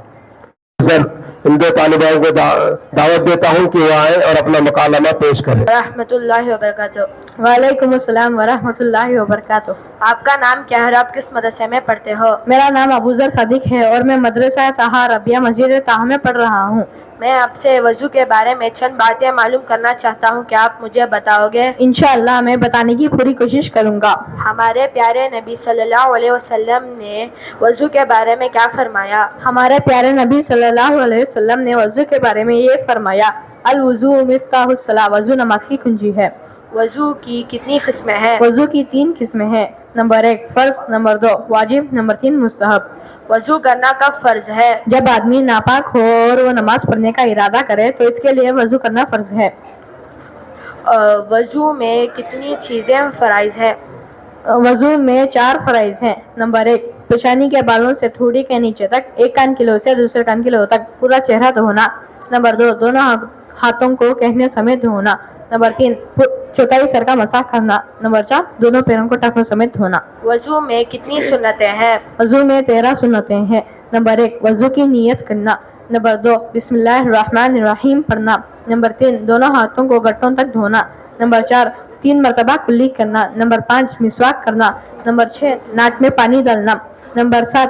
सर इन दो तालिबाओं को दावत देता हूँ कि वो आए और अपना मुकालमा पेश करें। रहमतुल्लाहि व बरकातुहू। वालेकुम अस्सलाम व रहमतुल्लाहि व बरकातुहू। आपका नाम क्या है और आप किस मदरसे में पढ़ते हो? मेरा नाम अबूजर सादिक है और मैं मदरसा ताहा अरबिया मस्जिद ताहा में पढ़ रहा हूँ। मैं आपसे वज़ू के बारे में चंद बातें मालूम करना चाहता हूँ, क्या आप मुझे बताओगे? इंशाअल्लाह मैं बताने की पूरी कोशिश करूँगा। हमारे प्यारे नबी सल्लल्लाहु अलैहि वसल्लम ने वज़ू के बारे में क्या फरमाया? हमारे प्यारे नबी सल्लल्लाहु अलैहि वसल्लम ने वज़ू के बारे में ये फरमाया, अल वज़ू मिफ्ताहुस सलाह, वज़ू नमाज की कुंजी है। वज़ू की कितनी किस्में हैं? वज़ू की 3 किस्में हैं। नंबर 1 फ़र्ज, नंबर 2 वाजिब, नंबर 3 मुस्तहब। वज़ू करना कब फ़र्ज है? जब आदमी नापाक हो और वो नमाज पढ़ने का इरादा करे तो इसके लिए वज़ू करना फ़र्ज है। वज़ू में कितनी चीज़ें फ़राइज़ हैं? वज़ू में 4 फ़राइज़ हैं। नंबर 1 पेशानी के बालों से ठोड़ी के नीचे तक, एक कान की लो से दूसरे कान की लो तक पूरा चेहरा धोना। नंबर 2 दोनों हाथों को कहने समेत धोना। नंबर 3 चौथाई सर का मसाह करना। नंबर 4 दोनों पैरों को टखनों समेत धोना। वज़ू में कितनी सुन्नतें हैं? वज़ू में 13 सुन्नतें हैं। नंबर 1 वज़ू की नियत करना। नंबर 2 बिस्मिल्लाहिर्रहमानिर्रहीम पढ़ना। नंबर 3 दोनों हाथों को गट्टों तक धोना। नंबर 4 3 मरतबा कुल्ली करना। नंबर 5 मिसवाक करना। नंबर 6 नाक में पानी डालना। नंबर 7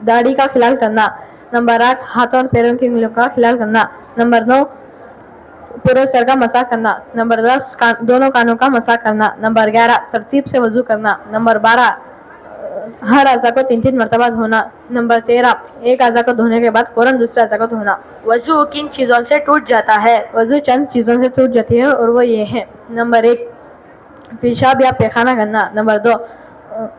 दाढ़ी का खिलाल करना। नंबर 8 हाथों और पैरों की उंगलियों का खिलाल करना। नंबर 9 पूरे सर का मसाह करना। नंबर 10 दोनों कानों का मसाह करना। नंबर 11 तरतीब से वज़ू करना। नंबर 12 हर अज़ा को 3-3 मरतबा धोना। नंबर 13 एक अज़ा को धोने के बाद फ़ौरन दूसरे अज़ा को धोना। वज़ू किन चीज़ों से टूट जाता है? वज़ू चंद चीज़ों से टूट जाती है और वो ये हैं। नंबर 1 पेशाब या पैखाना करना। नंबर 2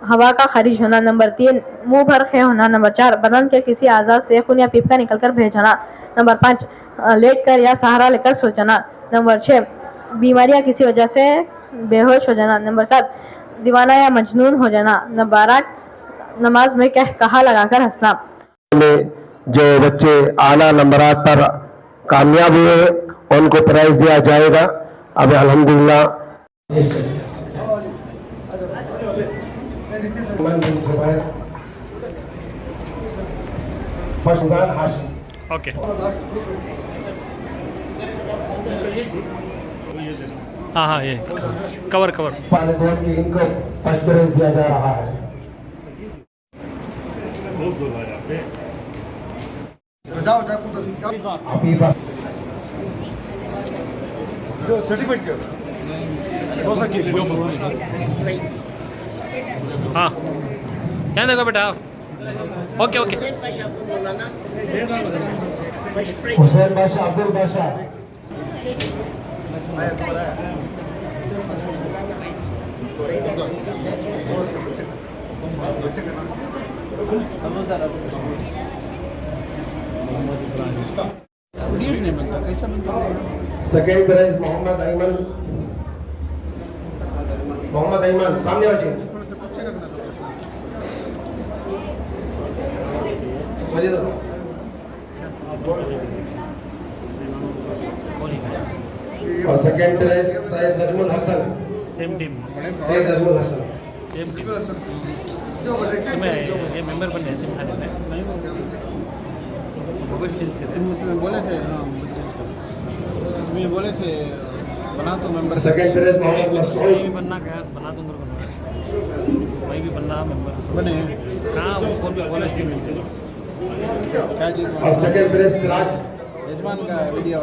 हवा का खारिज होना। नंबर 3 मुंह भर खे होना। नंबर 4 बदन के किसी आज़ाद से खून या पीप का निकलकर बह जाना। नंबर 5 लेट कर या सहारा लेकर सो जाना। नंबर 6 बीमारी या किसी वजह से बेहोश हो जाना। नंबर 7 दीवाना या मजनून हो जाना। नंबर 8 नमाज में कहा लगाकर हंसना। जो बच्चे आला नंबरात पर कामयाब हुए उनको प्राइज दिया जाएगा। अब अल्हम्दुलिल्लाह ओके हाँ ये कवर वालिदैन की इनको फर्स्ट प्राइज दिया जा रहा है। अफीफा जो सर्टिफिकेट हाँ यहाँ देखो बेटा। ओके हुसैन बादशाह, अब्दुल बादशाह, सेकेंड प्राइज मोहम्मद अयमन सामने आ जाइए। और second prize Syed Najmul Hasan, same team Syed Najmul Hasan same team मैं ये मेंबर बन गए थे खाने में मोबाइल चेंज कर बोले थे। हाँ मैं बोले थे बना तो member. Second prize Mohammad Masood भी बनना गया बना दूंगा मैं भी बनना मेंबर बने कहाँ वो फोन पे बोले थे क्या चीज़? और सेकेंड प्राइज सिराज यजमान का वीडियो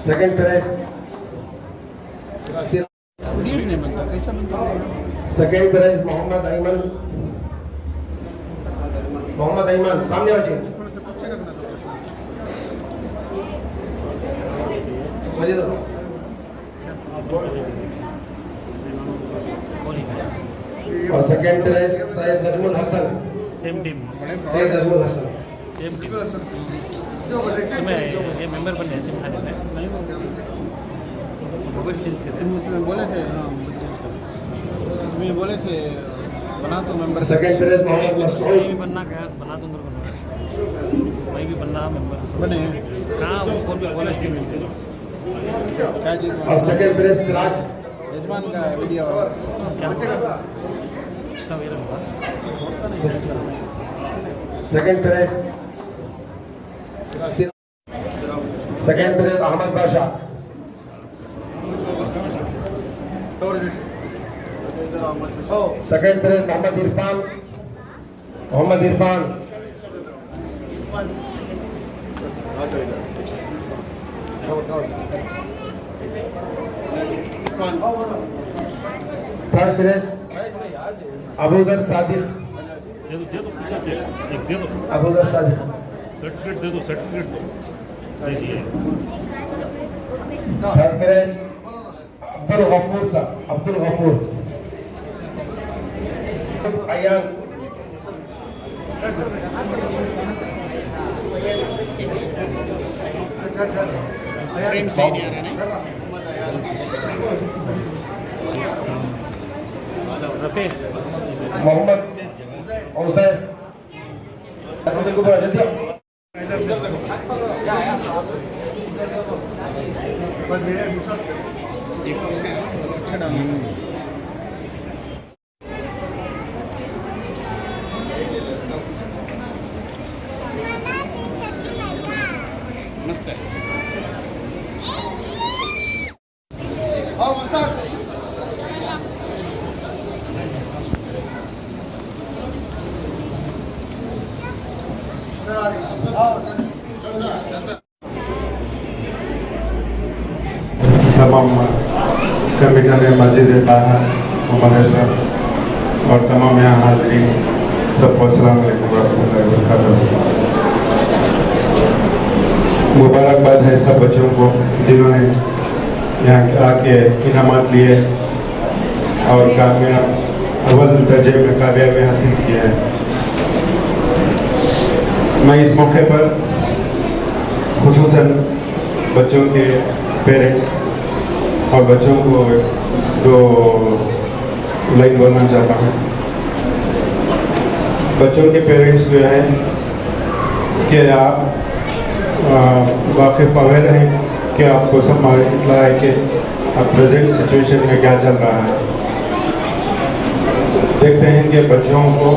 सेकेंड प्राइज वीडियो नहीं बनता, कैसा बनता? सेकेंड प्राइज मोहम्मद अयमन सामने आ जाइए। اور سیکنڈ پرائز سید نجم الحسن. सेम टीम سید نجم الحسن. सेम टीम मैं ये मेंबर बन गए थे खाने में मोबाइल चेंज कर तुम्हें बोले थे, हाँ तुम्हें बोले थे बना तो मेंबर. سیکنڈ پرائز محمد मैं مسعود. भी बनना गैस बना दूंगा मैं भी बनना मेंबर बने कहाँ वो कौन भी बोला टीम क्या जीत اور سیکنڈ پرائز سراج. यजमान का वीडियो सब ये रहा second prize second prize Ahmad Badshah. Second prize Mohammad Irfan. Mohammad Irfan. Third prize Abuzar Sadiq. Abuzar Sadiq. Certificate दे दो सर्टिफिकेट दे दिए تھرڈ پرائز عبد الغفور صاحب. عبد الغفور. ایان. फ्रेम सही नहीं आ रहा है. रफीक محمد حسین. حضرت کو بڑا جلدی آؤ. मस्त है. तमाम कमेटियों ने मस्जिद ताहा मदरसा और तमाम यहाँ हाजिरीन सबको अस्सलाम वालेकुम रहमतुल्लाहि व बरकातहू. मुबारकबाद है सब बच्चों को जिन्होंने यहाँ आके इनामात लिए और कामयाब अव्वल दर्जे में कामयाबी हासिल की है. मैं इस मौके पर खुसूसन बच्चों के पेरेंट्स और बच्चों को दो लाइन बोलना चाहता हूँ. बच्चों के पेरेंट्स जो हैं कि आप वाकिफ़ अवेयर हैं कि आपको सब इत्ला है कि अब प्रेजेंट सिचुएशन में क्या चल रहा है. देखते हैं कि बच्चों को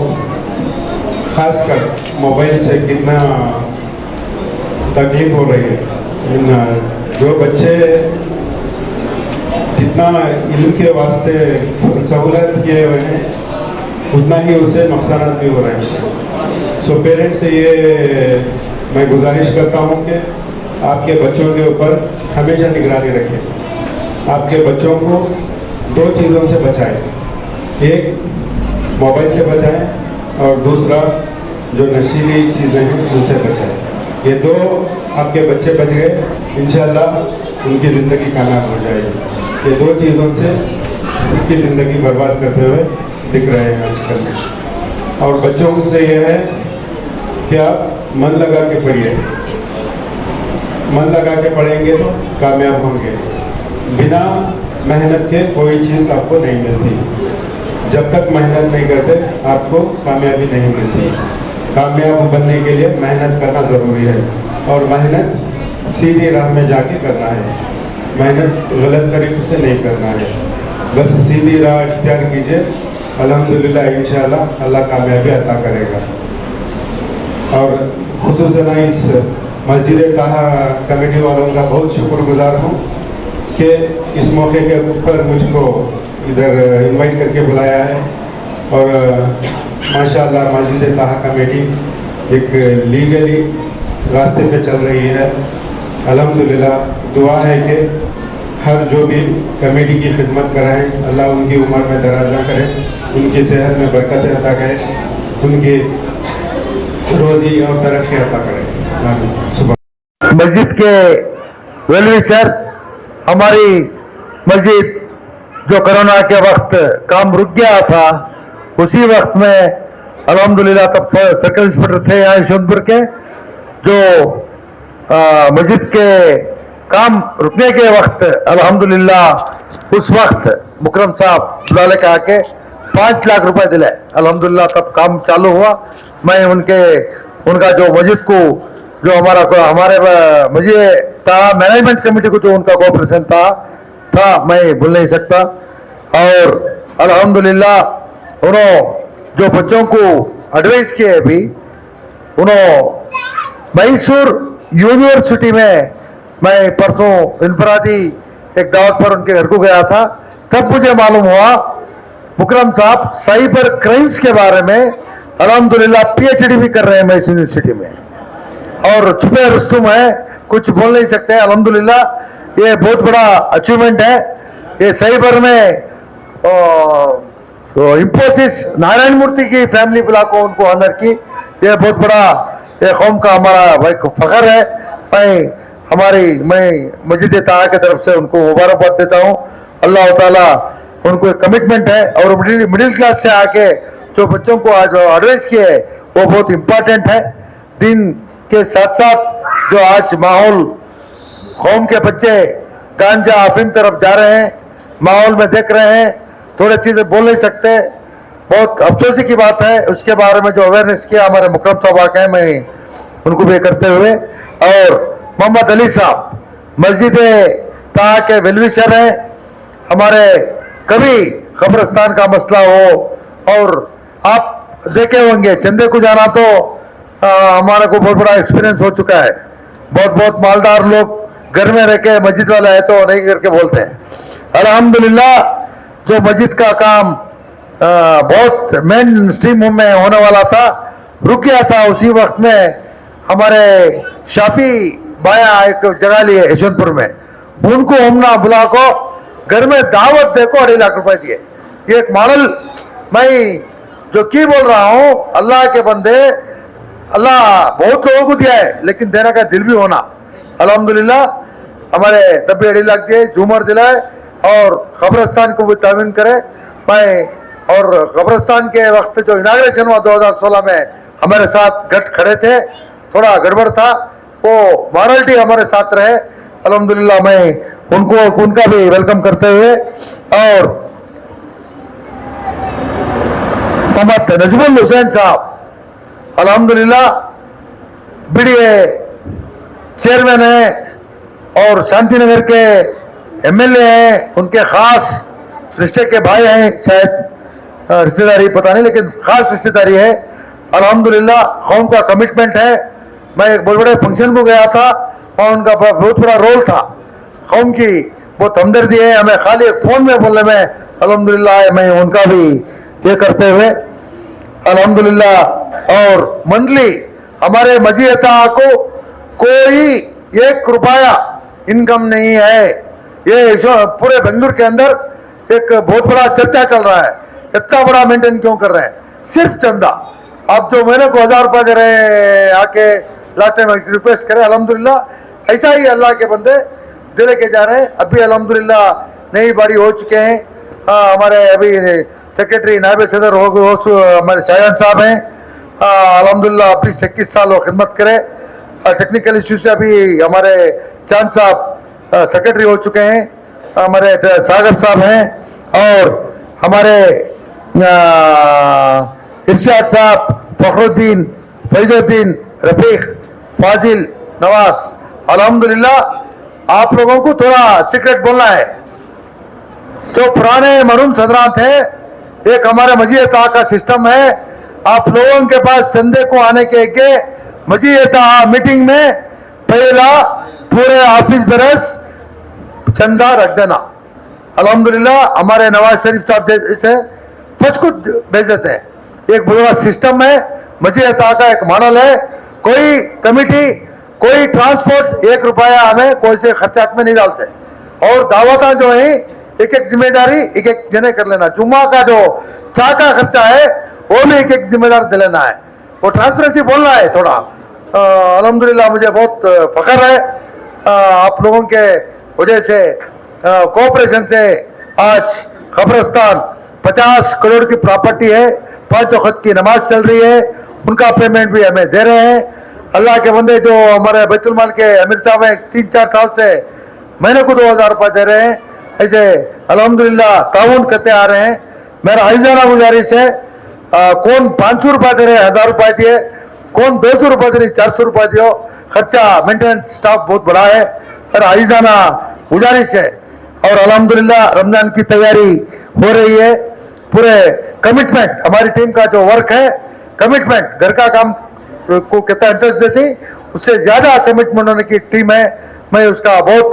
ख़ासकर मोबाइल से कितना तकलीफ़ हो रही है. जो बच्चे जितना इल्म के वास्ते सहूलत किए हुए हैं उतना ही उससे नुकसान भी हो रहे हैं. सो पेरेंट्स से ये मैं गुजारिश करता हूँ कि आपके बच्चों के ऊपर हमेशा निगरानी रखें. आपके बच्चों को दो चीज़ों से बचाएं. एक मोबाइल से बचाएं और दूसरा जो नशीली चीज़ें हैं उनसे बचाएं. ये दो आपके बच्चे बच गए इंशाअल्लाह उनकी ज़िंदगी कामयाब हो जाएगी. ये दो चीज़ों से उनकी ज़िंदगी बर्बाद करते हुए दिख रहे हैं आजकल. और बच्चों से ये है कि आप मन लगा के पढ़िए. मन लगा के पढ़ेंगे तो कामयाब होंगे. बिना मेहनत के कोई चीज़ आपको नहीं मिलती. जब तक मेहनत नहीं करते आपको कामयाबी नहीं मिलती. कामयाब बनने के लिए मेहनत करना ज़रूरी है और मेहनत सीधी राह में जाके करना है. मेहनत गलत तरीके से नहीं करना है. बस सीधी राह इख्तियार कीजिए. अल्हम्दुलिल्लाह इंशाअल्लाह अल्लाह कामयाबी अता करेगा. और खुसूसन इस मस्जिद ताहा कमेटी वालों का बहुत शुक्रगुजार हूँ कि इस मौके के ऊपर मुझको इधर इनवाइट करके बुलाया है. और माशाअल्लाह मस्जिद ताहा कमेटी एक लीगली रास्ते पे चल रही है. अल्हम्दुलिल्लाह दुआ है कि हर जो भी कमेटी की खिदमत कराएं अल्लाह उनकी उम्र में दराजा करे, उनकी सेहत में बरकत अता करे, उनकी रोज़ी और तरक्की अता करे. सुबह मस्जिद के वेल विशर हमारी मस्जिद जो कोरोना के वक्त काम रुक गया था, उसी वक्त में अल्हम्दुलिल्लाह तब सर्कल इंस्पेक्टर थे यहाँ यशवंतपुर के, जो मस्जिद के काम रुकने के वक्त अल्हम्दुलिल्लाह उस वक्त मुकरम साहब बुलाले के आके 5 लाख रुपए दिले। अल्हम्दुलिल्लाह तब काम चालू हुआ। मैं उनका जो मस्जिद को जो हमारे मस्जिद था मैनेजमेंट कमेटी को जो उनका कोऑपरेशन था मैं भूल नहीं सकता। और अल्हम्दुलिल्लाह उन्होंने जो बच्चों को एडवाइस किए भी, उन्होंने मैसूर यूनिवर्सिटी में मैं परसों इनफरादी एक दावत पर उनके घर को गया था, तब मुझे मालूम हुआ मुकरम साहब साइबर क्राइम्स के बारे में अल्हम्दुलिल्लाह पीएचडी भी कर रहे हैं मैसूर यूनिवर्सिटी में, और छुपे रुस्तुम है, कुछ बोल नहीं सकते। अल्हम्दुलिल्लाह ये बहुत बड़ा अचीवमेंट है। ये साइबर में तो इंफोसिस नारायण मूर्ति की फैमिली बुला को उनको ऑनर की, ये बहुत बड़ा ये कौम का हमारा भाई फख्र है। मैं मस्जिद ताहा की तरफ से उनको मुबारकबाद देता हूँ। अल्लाह ताला उनको एक कमिटमेंट है, और मिडिल क्लास से आके जो बच्चों को आज एडवाइस किए वो बहुत इम्पोर्टेंट है। दिन के साथ साथ जो आज माहौल कौम के बच्चे गांजा अफीम तरफ जा रहे हैं, माहौल में देख रहे हैं, थोड़ी चीजें बोल नहीं सकते, बहुत अफसोसी की बात है। उसके बारे में जो अवेयरनेस किया हमारे मुकरम साहब आके, मैं उनको भी करते हुए, और मोहम्मद अली साहब मस्जिद ताहा के वेलविशर हैं। हमारे कभी कब्रिस्तान का मसला हो, और आप देखे होंगे चंदे को जाना तो हमारे को बहुत बड़ा एक्सपीरियंस हो चुका है। बहुत मालदार लोग घर में रह के मस्जिद वाला है तो नहीं करके बोलते हैं। अल्हम्दुलिल्लाह जो मस्जिद का काम बहुत मेन स्ट्रीम में होने वाला था, रुक गया था। उसी वक्त में हमारे शाफी बाया एक जगह लिए यशवंतपुर में, उनको हमना बुला को घर में दावत देखो 2.5 लाख रुपए दिए। ये एक मॉडल मैं जो की बोल रहा हूँ, अल्लाह के बंदे, अल्लाह बहुत लोगों को दिया है, लेकिन देने का दिल भी होना। अल्हम्दुलिल्लाह हमारे तब भी 2.5 लाख दिए, झूमर दिलाए, और कब्रिस्तान को भी तामीन करे। मैं और कब्रिस्तान के वक्त जो इनाग्रेशन हुआ 2016 में हमारे साथ गट खड़े थे, थोड़ा गड़बड़ था, वो मॉरलिटी हमारे साथ रहे। अल्हम्दुलिल्लाह मैं उनका भी वेलकम करते हुए, और मोहम्मद नजमुल हुसैन साहब अल्हम्दुलिल्लाह बीडीए चेयरमैन है और शांति नगर के एमएलए हैं, उनके खास रिश्ते के भाई हैं, शायद रिश्तेदारी पता नहीं, लेकिन खास रिश्तेदारी है। अल्हम्दुलिल्लाह कौम का कमिटमेंट है। मैं एक बहुत बड़े फंक्शन को गया था, और उनका बहुत बड़ा रोल था, कौम की बहुत हमदर्दी है हमें खाली एक फोन में बोलने में। अल्हम्दुलिल्लाह मैं उनका भी ये करते हुए अल्हम्दुलिल्लाह, और मंथली हमारे मस्जिद ताहा को कोई 1 रुपया इनकम नहीं है। ये पूरे बेंगलुरु के अंदर एक बहुत बड़ा चर्चा चल रहा है, इतना बड़ा मेंटेन क्यों कर रहे हैं, सिर्फ चंदा। आप जो महीने को 1000 रुपया दे रहे हैं, आके लास्ट टाइम रिक्वेस्ट करें। अल्हम्दुलिल्लाह ऐसा ही अल्लाह के बंदे दे लेके जा रहे हैं। अभी अल्हम्दुलिल्लाह नई बाड़ी हो चुके हैं। हमारे अभी सेक्रेटरी नायब सदर हमारे शाहजान साहब हैं। अल्हम्दुलिल्लाह अभी 21 साल वो खिदमत करे। टेक्निकल इश्यू से अभी हमारे चांद साहब सेक्रेटरी हो चुके हैं, हमारे सागर साहब हैं, और हमारे इरशाद साहब, फखरुद्दीन, फैजुद्दीन, रफीक, फाजिल, नवाज। अल्हम्दुलिल्लाह आप लोगों को थोड़ा सीक्रेट बोलना है। जो पुराने मरून सदरात है, एक हमारे मस्जिद ताहा का सिस्टम है। आप लोगों के पास चंदे को आने के मस्जिद ताहा मीटिंग में पहला पूरे ऑफिस बरस चंदा रख देना। अल्हम्दुलिल्लाह हमारे नवाज शरीफ साहब से कुछ भेज देते हैं। एक बड़ा सिस्टम है, मस्जिद ताहा का एक मॉडल है। कोई कमिटी, कोई ट्रांसपोर्ट 1 रुपया हमें कोई से खर्चात में नहीं डालते, और दावता जो है एक जिम्मेदारी एक जने कर लेना। जुम्मा का जो चाह का खर्चा है वो भी एक जिम्मेदार दे लेना है। वो ट्रांसपेरेंसी बोलना है थोड़ा। अल्हम्दुलिल्लाह मुझे बहुत फख्र है आप लोगों के वजह से कोऑपरेशन से आज कब्रिस्तान 50 करोड़ की प्रॉपर्टी है, 5 वक्त की नमाज चल रही है, उनका पेमेंट भी हमें दे रहे हैं। अल्लाह के बंदे जो हमारे बैतुल माल के अमीर साहब हैं 3-4 साल से महीने को 2000 रुपये दे रहे हैं, ऐसे अल्हम्दुलिल्लाह ताउन करते आ रहे हैं। मेरा आइजाना गुजारिश है, कौन 500 रुपये दे रहे हैं 1000 रुपये दिए, कौन 200 रुपये दे रहे 400 रुपये दियो, खर्चा मेंटेनेंस स्टाफ बहुत बड़ा है। मेरा आइजाना गुजारिश है और अल्हम्दुलिल्लाह रमजान की तैयारी हो रही है। पूरे कमिटमेंट हमारी टीम का जो वर्क है, कमिटमेंट घर का काम को कितना इंटरेस्ट देती उससे ज्यादा कमिटमेंट होने की टीम है। मैं उसका बहुत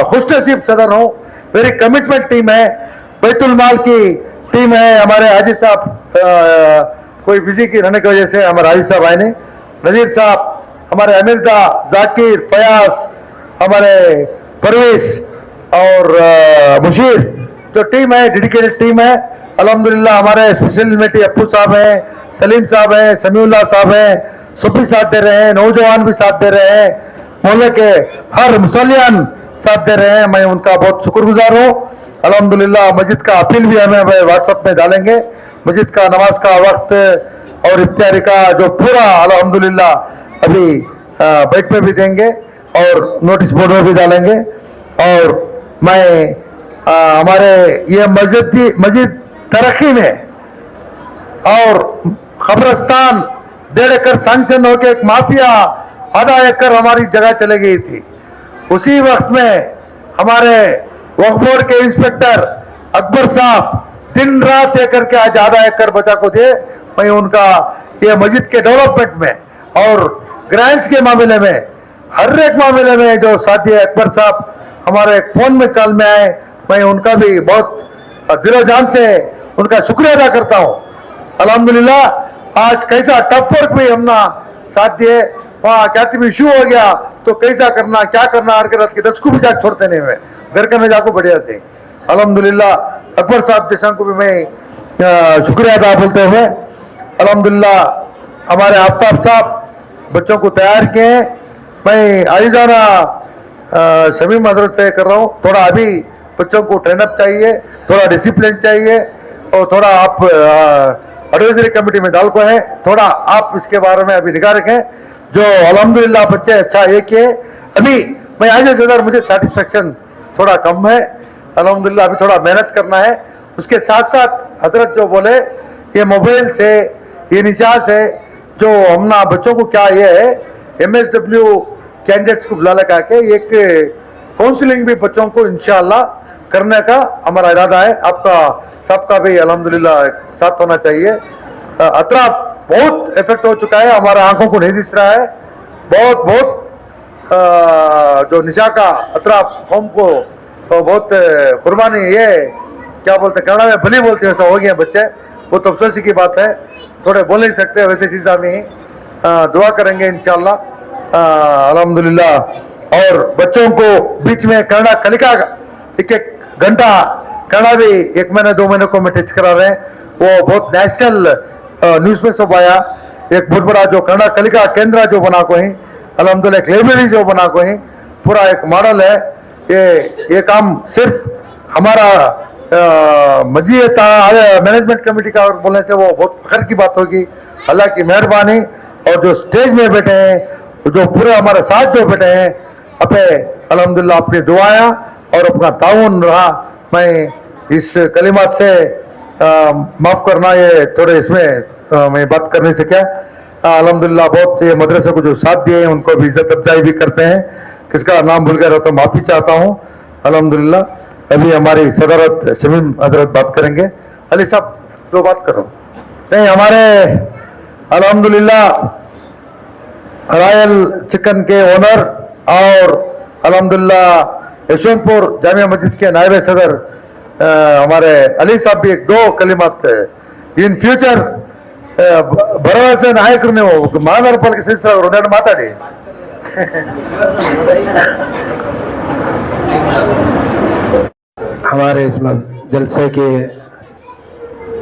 खुशनसीब सदर हूँ। वेरी कमिटमेंट टीम है, बैतुल माल की टीम है। हमारे हाजी साहब कोई बिजी की रहने की वजह से हमारे हाजी साहब आए नहीं, नजीर साहब, हमारे अमीरदा, जाकिर, फयाज, हमारे परवेश और मुशीर, जो टीम है डेडिकेटेड टीम है। अल्हम्दुलिल्लाह हमारे स्पेशल इन्वेटी अप्पू साहब हैं, सलीम साहब हैं, समीउल्लाह साहब हैं, सब भी साथ दे रहे हैं, नौजवान भी साथ दे रहे हैं, मोहल्ले के हर मुसलियान साथ दे रहे हैं। मैं उनका बहुत शुक्रगुजार हूँ। अल्हम्दुलिल्लाह मस्जिद का अपील भी हमें व्हाट्सएप में डालेंगे, मस्जिद का नमाज का वक्त और इफ्तारी का जो पूरा अल्हम्दुलिल्लाह अभी बैठ पे भी देंगे और नोटिस बोर्ड में भी डालेंगे। और मैं हमारे ये मस्जिद तरक्की में और कब्रिस्तान 1.5 एकड़ सैंक्शन होकर एक माफिया आधा एकड़ हमारी जगह चले गई थी, उसी वक्त में हमारे वक्फ बोर्ड के इंस्पेक्टर अकबर साहब दिन रात एक करके आज आधा एकड़ बचा को थे। मैं उनका ये मस्जिद के डेवलपमेंट में और ग्रांट्स के मामले में हर एक मामले में जो साथी अकबर साहब हमारे फोन में कॉल में आए, मैं उनका भी बहुत दिलो जान से उनका शुक्रिया अदा करता हूँ। अल्हम्दुलिल्लाह आज कैसा टफ वर्क भी हमने साथ दिए, वहाँ क्या इशू हो गया तो कैसा करना क्या करना हर रात के 10 को भी जाके छोड़ते नहीं हुए, घर करने जाको बढ़ जाते। अल्हम्दुलिल्लाह अकबर साहब जैसा को भी मैं शुक्रिया अदा बोलते हुए, अल्हम्दुलिल्लाह हमारे आफ्ताब साहब बच्चों को तैयार किए हैं। मैं आइजाना शमीम हजरत से कर रहा हूँ, थोड़ा अभी बच्चों को ट्रेन अप चाहिए, थोड़ा डिसिप्लिन चाहिए और थोड़ा आप एडवाइजरी कमेटी में डाल को है, थोड़ा आप इसके बारे में अभी निगाह रखें। जो अल्हम्दुलिल्लाह बच्चे अच्छा ये किए, अभी मैं आज सदर मुझे सेटिस्फेक्शन थोड़ा कम है। अल्हम्दुलिल्लाह अभी थोड़ा मेहनत करना है। उसके साथ साथ हजरत जो बोले ये मोबाइल से ये निजात है जो हमना बच्चों को क्या ये है MSW कैंडिडेट्स को बुला लगा के एक काउंसलिंग भी बच्चों को इंशाअल्लाह करने का हमारा इरादा है। आपका सबका भी अल्हम्दुलिल्लाह साथ होना चाहिए। अतराफ बहुत इफेक्ट हो चुका है, हमारा आंखों को नहीं दिख रहा है, बहुत जो निशा का अतराफ कौम को तो बहुत कुर्बानी ये क्या बोलते कन्नड़ा में भली बोलते हैं, वैसा हो गया बच्चे, बहुत अफसोसी की बात है, थोड़े बोल नहीं सकते वैसे चीज़ा में दुआ करेंगे इंशाअल्लाह अल्हम्दुलिल्लाह। और बच्चों को बीच में कन्नड़ा कलिका एक घंटा कन्नड़ा भी 1 महीने 2 महीने को में टीच करा रहे हैं। वो बहुत नेशनल न्यूज़ में सब आया, एक बहुत बड़ा जो कन्नड़ा कलिका केंद्र जो बना को ही अल्हम्दुलिल्लाह एक लाइब्रेरी जो बना को ही पूरा एक मॉडल है। ये काम सिर्फ हमारा मस्जिद मैनेजमेंट कमेटी का बोलने से वो बहुत फख्र की बात होगी। अल्लाह की मेहरबानी और जो स्टेज में बैठे हैं, जो पूरे हमारे साथ जो बैठे हैं, अपने अल्हम्दुलिल्लाह अपनी दुआएं और अपना ताउन रहा। मैं इस कलिमात से माफ़ करना, ये थोड़े इसमें मैं बात करने से क्या अल्हम्दुलिल्लाह बहुत ये मदरसे को जो साथ दिए हैं उनको भी इज्जत अफजाई भी करते हैं। किसका नाम भूल गया तो माफ़ी चाहता हूँ। अल्हम्दुलिल्लाह अभी हमारी सदरत शमीम हजरत बात करेंगे। अली साहब जो बात करो नहीं, हमारे अल्हम्दुलिल्लाह रॉयल चिकन के ओनर और अल्हम्दुलिल्लाह यशवंतपुर जामिया मस्जिद के नायब सदर हमारे अली साहब भी 2 कलिमात इन फ्यूचर भरवसे नायकರು ನೀವು ಮಹಾನಗರಪಾಲಿಕೆ ಸದಸ್ಯರು ಒಂದೆರಡು ಮಾತಾಡಿ। हमारे इस जलसे के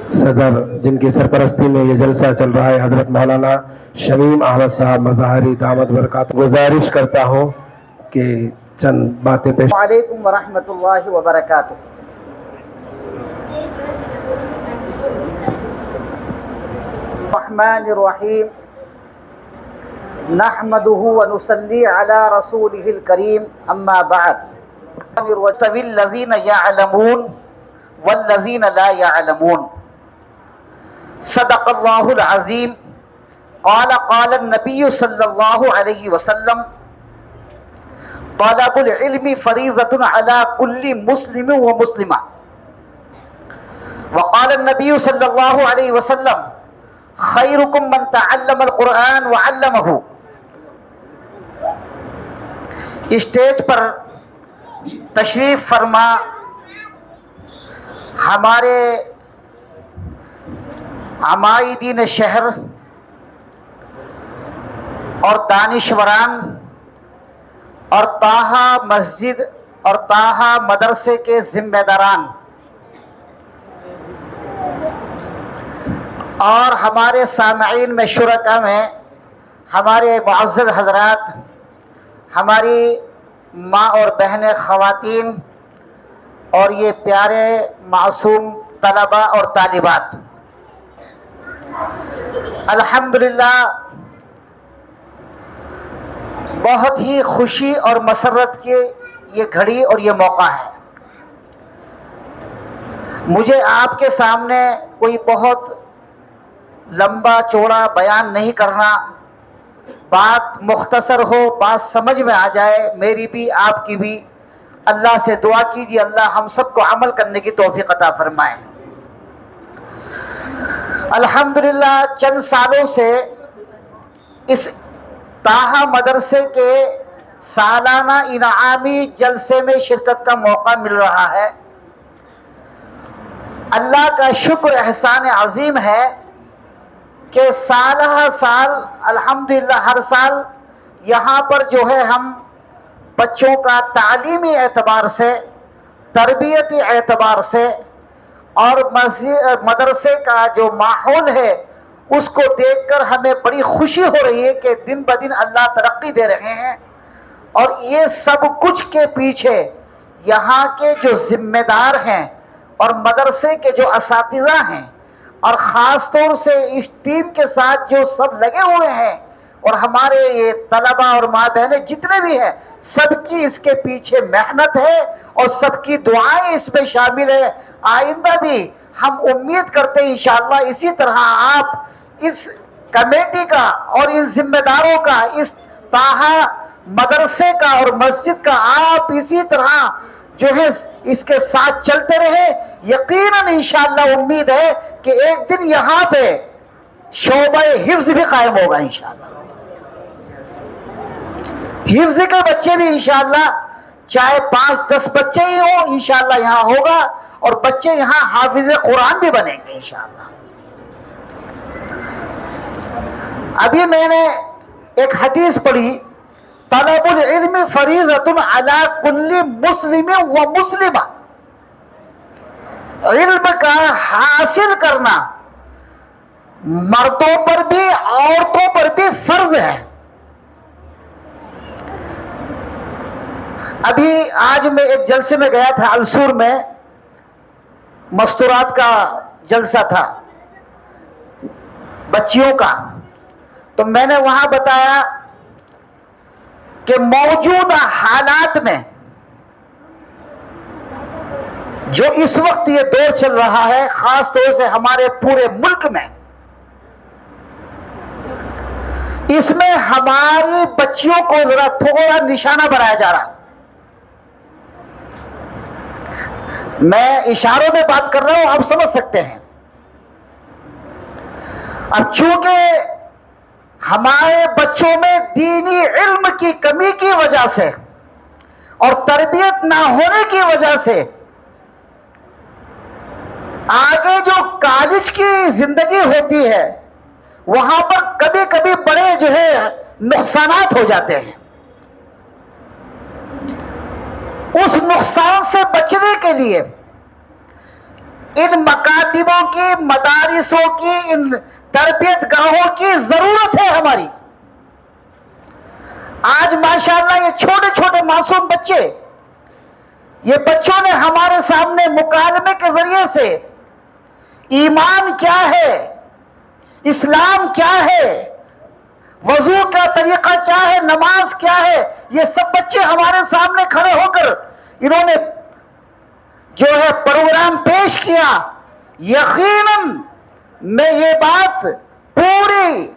सदर जिनकी सरपरस्ती में ये जलसा चल रहा है हजरत मौलाना शमीम अहमद साहब मज़ाहरी दामद बरकात, गुजारिश करता हूँ कि चंद बातें पेश। वालेकुम वरहमतुल्लाहि वबरकातुह। रहमानिर रहीम नहमदुहु व नुसल्ली अला रसूलिहिल करीम अम्मा बाद। वस्तविल लज़ीना यअलमून वल्लज़ीना ला यअलमून। सदक़ल्लाहुल अज़ीम। क़ाल नबी सल्लल्लाहु अलैहि वसल्लम तलबुल इल्मी फरीज़तुन अला कुल्ली मुस्लिम व मुस्लिमा। वक़ाल नबी सल्लल्लाहु अलैहि वसल्लम खैरुकुम मन तअल्लमल कुरआन व अल्लमहु। स्टेज पर तशरीफ फरमा हमारे अमाइदीन शहर और दानिशवरान और ताहा मस्जिद और ताहा मदरसे के जिम्मेदारान और हमारे सामईन में शुरका में हमारे मुअज़्ज़ज़ हज़रात, हमारी माँ और बहनें ख़वातीन और ये प्यारे मासूम तलबा और तालिबात, अल्हम्दुलिल्लाह बहुत ही खुशी और मसरत की ये घड़ी और ये मौका है। मुझे आपके सामने कोई बहुत लंबा चौड़ा बयान नहीं करना, बात मुख्तसर हो, बात समझ में आ जाए, मेरी भी आपकी भी। अल्लाह से दुआ कीजिए अल्लाह हम सबको अमल करने की तौफीक अता फरमाए। अल्हम्दुलिल्लाह चंद सालों से इस ताहा मदरसे के सालाना इनामी जलसे में शिरकत का मौका मिल रहा है। अल्लाह का शुक्र एहसान अजीम है कि साल हर साल अल्हम्दुलिल्लाह हर साल यहाँ पर जो है हम बच्चों का तालीमी एतबार से, तरबियती एतबार से और मदरसे का जो माहौल है उसको देखकर हमें बड़ी खुशी हो रही है कि दिन ब दिन अल्लाह तरक्की दे रहे हैं। और ये सब कुछ के पीछे यहाँ के जो जिम्मेदार हैं और मदरसे के जो असातिज़ा हैं और ख़ास तौर से इस टीम के साथ जो सब लगे हुए हैं और हमारे ये तलबा और माँ बहनें जितने भी हैं, सबकी इसके पीछे मेहनत है और सबकी दुआएं इसमें शामिल है। आइंदा भी हम उम्मीद करते हैं इंशाअल्लाह इसी तरह आप इस कमेटी का और इन जिम्मेदारों का, इस ताहा मदरसे का और मस्जिद का आप इसी तरह जो है इसके साथ चलते रहे। यकीनन इंशाअल्लाह उम्मीद है कि एक दिन यहाँ पे शोबे हिफ्ज भी कायम होगा इंशाअल्लाह। हिफ्ज के बच्चे भी इंशाअल्लाह, चाहे 5-10 बच्चे ही हो, इंशाअल्लाह यहाँ होगा और बच्चे यहाँ हाफिज कुरान भी बनेंगे इंशाअल्लाह। अभी मैंने एक हदीस पढ़ी, तलबुल इल्मी फरीज़तुन अला कुल्ली मुस्लिम व मुस्लिमा। इल्म का हासिल करना मर्दों पर भी औरतों पर भी फर्ज है। अभी आज मैं एक जलसे में गया था, अलसूर में मस्तूरात का जलसा था बच्चियों का, तो मैंने वहां बताया कि मौजूदा हालात में जो इस वक्त ये दौर चल रहा है, खास तौर से हमारे पूरे मुल्क में, इसमें हमारी बच्चियों को जरा थोड़ा निशाना बनाया जा रहा। मैं इशारों में बात कर रहा हूं, आप समझ सकते हैं। अब चूंकि हमारे बच्चों में दीनी इल्म की कमी की वजह से और तरबियत ना होने की वजह से आगे जो कॉलेज की जिंदगी होती है वहां पर कभी कभी बड़े जो है नुकसानात हो जाते हैं। उस नुकसान से बचने के लिए इन मकातिबों की, मदारिसों की, इन तरबियत गाहों की जरूरत है हमारी। آج ماشاءاللہ یہ چھوٹے چھوٹے معصوم بچے، یہ بچوں نے ہمارے سامنے مکالمے کے ذریعے سے ایمان کیا ہے، اسلام کیا ہے، وضو کا طریقہ کیا ہے، نماز کیا ہے، یہ سب بچے ہمارے سامنے کھڑے ہو کر انہوں نے جو ہے پروگرام پیش کیا۔ یقیناً میں یہ بات پوری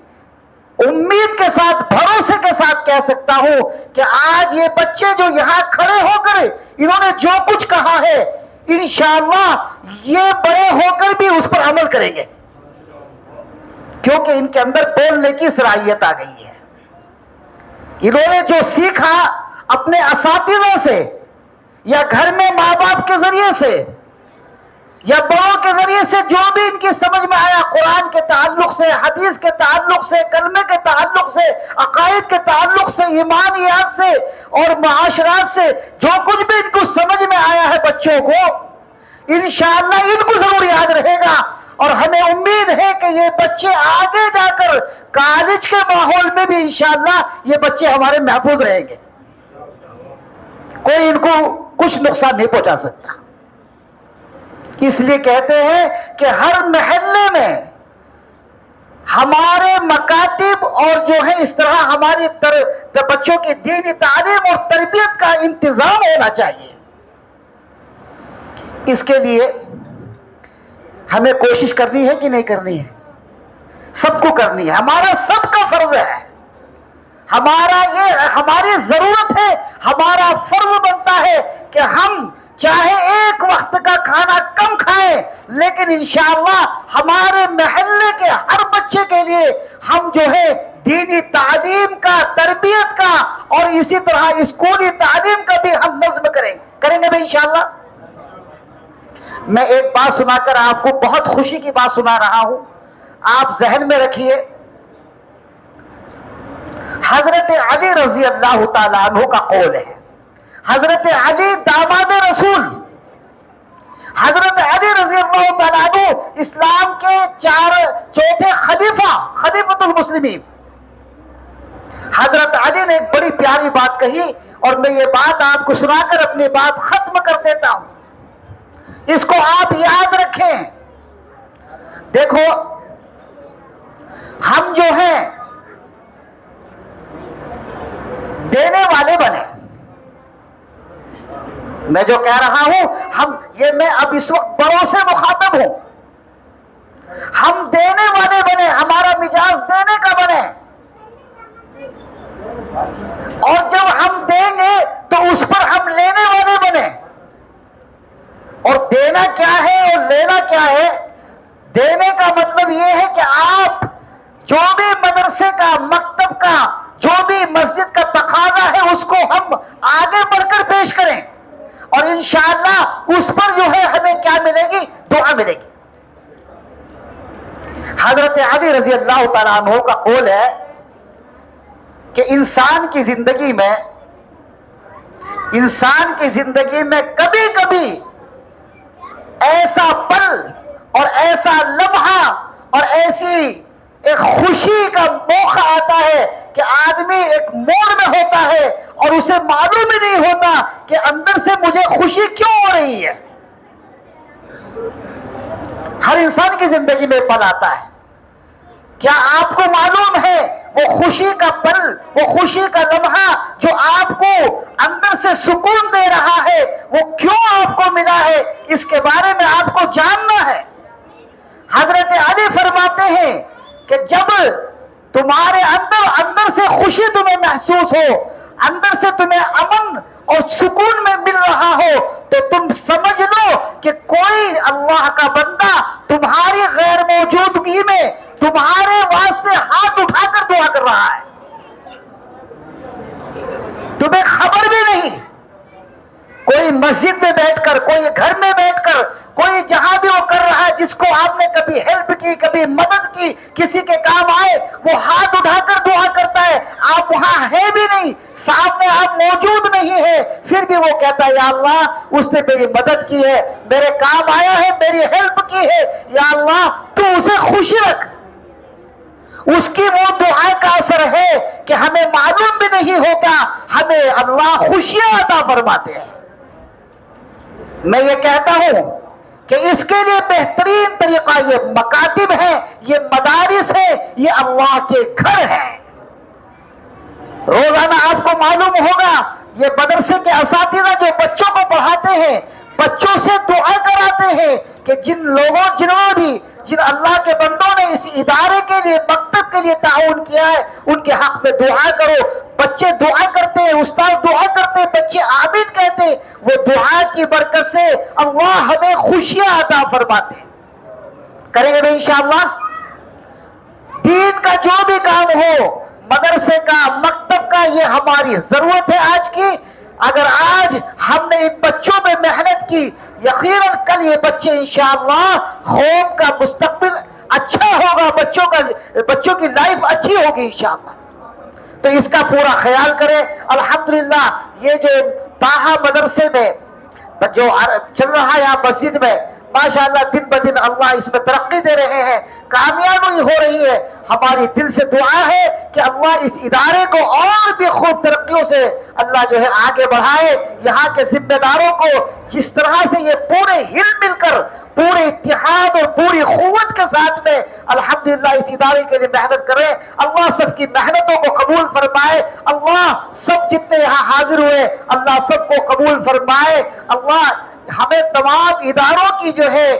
امید کے ساتھ، بھروسے کے ساتھ کہہ سکتا ہوں کہ آج یہ بچے جو یہاں کھڑے ہو کر انہوں نے جو کچھ کہا ہے، انشاءاللہ یہ بڑے ہو کر بھی اس پر عمل کریں گے، کیونکہ ان کے اندر بولنے کی صلاحیت آ گئی ہے۔ انہوں نے جو سیکھا اپنے اساتذہ سے یا گھر میں ماں باپ کے ذریعے سے یا بڑوں کے ذریعے سے، جو بھی ان کی سمجھ میں آیا، قرآن کے تعلق سے، حدیث کے تعلق سے، کلمے کے تعلق سے، عقائد کے تعلق سے، ایمانیات سے اور معاشرات سے، جو کچھ بھی ان کو سمجھ میں آیا ہے بچوں کو، انشاءاللہ ان کو ضرور یاد رہے گا۔ اور ہمیں امید ہے کہ یہ بچے آگے جا کر کالج کے ماحول میں بھی انشاءاللہ یہ بچے ہمارے محفوظ رہیں گے، کوئی ان کو کچھ نقصان نہیں پہنچا سکتا۔ اس لیے کہتے ہیں کہ ہر محلے میں ہمارے مکاتب اور جو ہے اس طرح ہماری بچوں کی دینی تعلیم اور تربیت کا انتظام ہونا چاہیے۔ اس کے لیے ہمیں کوشش کرنی ہے کہ نہیں کرنی ہے؟ سب کو کرنی ہے، ہمارا سب کا فرض ہے، ہماری ضرورت ہے، ہمارا فرض بنتا ہے کہ ہم چاہے ایک وقت کا کھانا کم کھائیں، لیکن انشاءاللہ ہمارے محلے کے ہر بچے کے لیے ہم جو ہے دینی تعلیم کا، تربیت کا اور اسی طرح اسکولی تعلیم کا بھی ہم نظم کریں گے بھی انشاءاللہ۔ میں ایک بات سنا کر آپ کو بہت خوشی کی بات سنا رہا ہوں، آپ ذہن میں رکھیے۔ حضرت علی رضی اللہ تعالیٰ عنہ کا قول ہے، حضرت علی داماد رسول، حضرت علی رضی اللہ تعالیٰ عنہ اسلام کے چوتھے خلیفۃ المسلمین۔ حضرت علی نے ایک بڑی پیاری بات کہی، اور میں یہ بات آپ کو سنا کر اپنی بات ختم کر دیتا ہوں، اس کو آپ یاد رکھیں۔ دیکھو ہم جو ہیں دینے والے بنے، میں جو کہہ رہا ہوں میں اب اس وقت بڑوں سے مخاطب ہوں، ہم دینے والے بنے، ہمارا مزاج دینے کا بنے، اور جب ہم دیں گے تو اس پر ہم لینے والے بنے۔ اور دینا کیا ہے اور لینا کیا ہے؟ دینے کا مطلب یہ ہے کہ آپ جو بھی مدرسے کا، مکتب کا، جو بھی مسجد کا تقاضا ہے اس کو ہم آگے بڑھ کر پیش کریں، اور انشاءاللہ اس پر جو ہے ہمیں کیا ملے گی؟ دعا ملے گی۔ حضرت علی رضی اللہ تعالیٰ عنہ کا قول ہے کہ انسان کی زندگی میں کبھی کبھی ایسا پل اور ایسا لمحہ اور ایسی ایک خوشی کا موقع آتا ہے کہ آدمی ایک موڑ میں ہوتا ہے اور اسے معلوم ہی نہیں ہوتا کہ اندر سے مجھے خوشی کیوں ہو رہی ہے۔ ہر انسان کی زندگی میں پل آتا ہے، کیا آپ کو معلوم ہے وہ خوشی کا پل، وہ خوشی کا لمحہ جو آپ کو اندر سے سکون دے رہا ہے وہ کیوں آپ کو ملا ہے؟ اس کے بارے میں آپ کو جاننا ہے۔ حضرت علی فرماتے ہیں کہ جب تمہارے اندر سے خوشی تمہیں محسوس ہو، اندر سے تمہیں امن اور سکون میں مل رہا ہو، تو تم سمجھ لو کہ کوئی اللہ کا بندہ تمہاری غیر موجودگی میں تمہارے واسطے ہاتھ اٹھا کر دعا کر رہا ہے، تمہیں خبر بھی نہیں۔ کوئی مسجد میں بیٹھ کر، کوئی گھر میں بیٹھ کر، کوئی جہاں بھی وہ کر رہا ہے، جس کو آپ نے کبھی ہیلپ کی، کبھی مدد کی، کسی کے کام آئے، وہ ہاتھ اٹھا کر دعا کرتا ہے، آپ وہاں ہے بھی نہیں، سامنے آپ موجود نہیں ہے، پھر بھی وہ کہتا ہے یا اللہ اس نے میری مدد کی ہے، میرے کام آیا ہے، میری ہیلپ کی ہے، یا اللہ تو اسے خوشی رکھ۔ اس کی وہ دعا کا اثر ہے کہ ہمیں معلوم بھی نہیں نہیں ہوتا ہمیں اللہ خوشیاں عطا فرماتے ہیں. میں یہ کہتا ہوں کہ اس کے لیے بہترین طریقہ یہ مکاتب ہے, یہ مدارس ہے, یہ اللہ کے گھر ہیں. روزانہ آپ کو معلوم ہوگا یہ مدرسے کے اساتذہ جو بچوں کو پڑھاتے ہیں, بچوں سے دعا کراتے ہیں کہ جن اللہ کے بندوں نے اس ادارے کے لیے, مکتب کے لیے تعاون کیا ہے, ان کے حق میں دعا کرو. بچے دعا کرتے ہیں, استاد دعا کرتے ہیں, بچے آمین کہتے ہیں. وہ دعا کی برکت سے اللہ ہمیں خوشیاں عطا فرماتے ہیں. کریں گے انشاءاللہ. دین کا جو بھی کام ہو, مدرسے کا, مکتب کا, یہ ہماری ضرورت ہے آج کی. اگر آج ہم نے ان بچوں میں محنت کی, یقیناً کل یہ بچے انشاءاللہ قوم کا مستقبل اچھا ہوگا, بچوں کی لائف اچھی ہوگی انشاءاللہ. تو اس کا پورا خیال کریں. الحمدللہ یہ جو طاہا مدرسے میں جو چل رہا ہے یہاں مسجد میں, ماشاءاللہ دن بدن اللہ اس میں ترقی دے رہے ہیں, کامیابی ہو رہی ہے. ہماری دل سے دعا ہے کہ اللہ اس ادارے کو اور بھی خوب ترقیوں سے اللہ جو ہے آگے بڑھائے. یہاں کے ذمہ داروں کو جس طرح سے یہ پورے ہل مل کر, پورے اتحاد اور پوری قوت کے ساتھ میں الحمدللہ اس ادارے کے لیے محنت کریں, اللہ سب کی محنتوں کو قبول فرمائے. اللہ سب جتنے یہاں حاضر ہوئے اللہ سب کو قبول فرمائے. اللہ ہمیں تمام اداروں کی جو ہے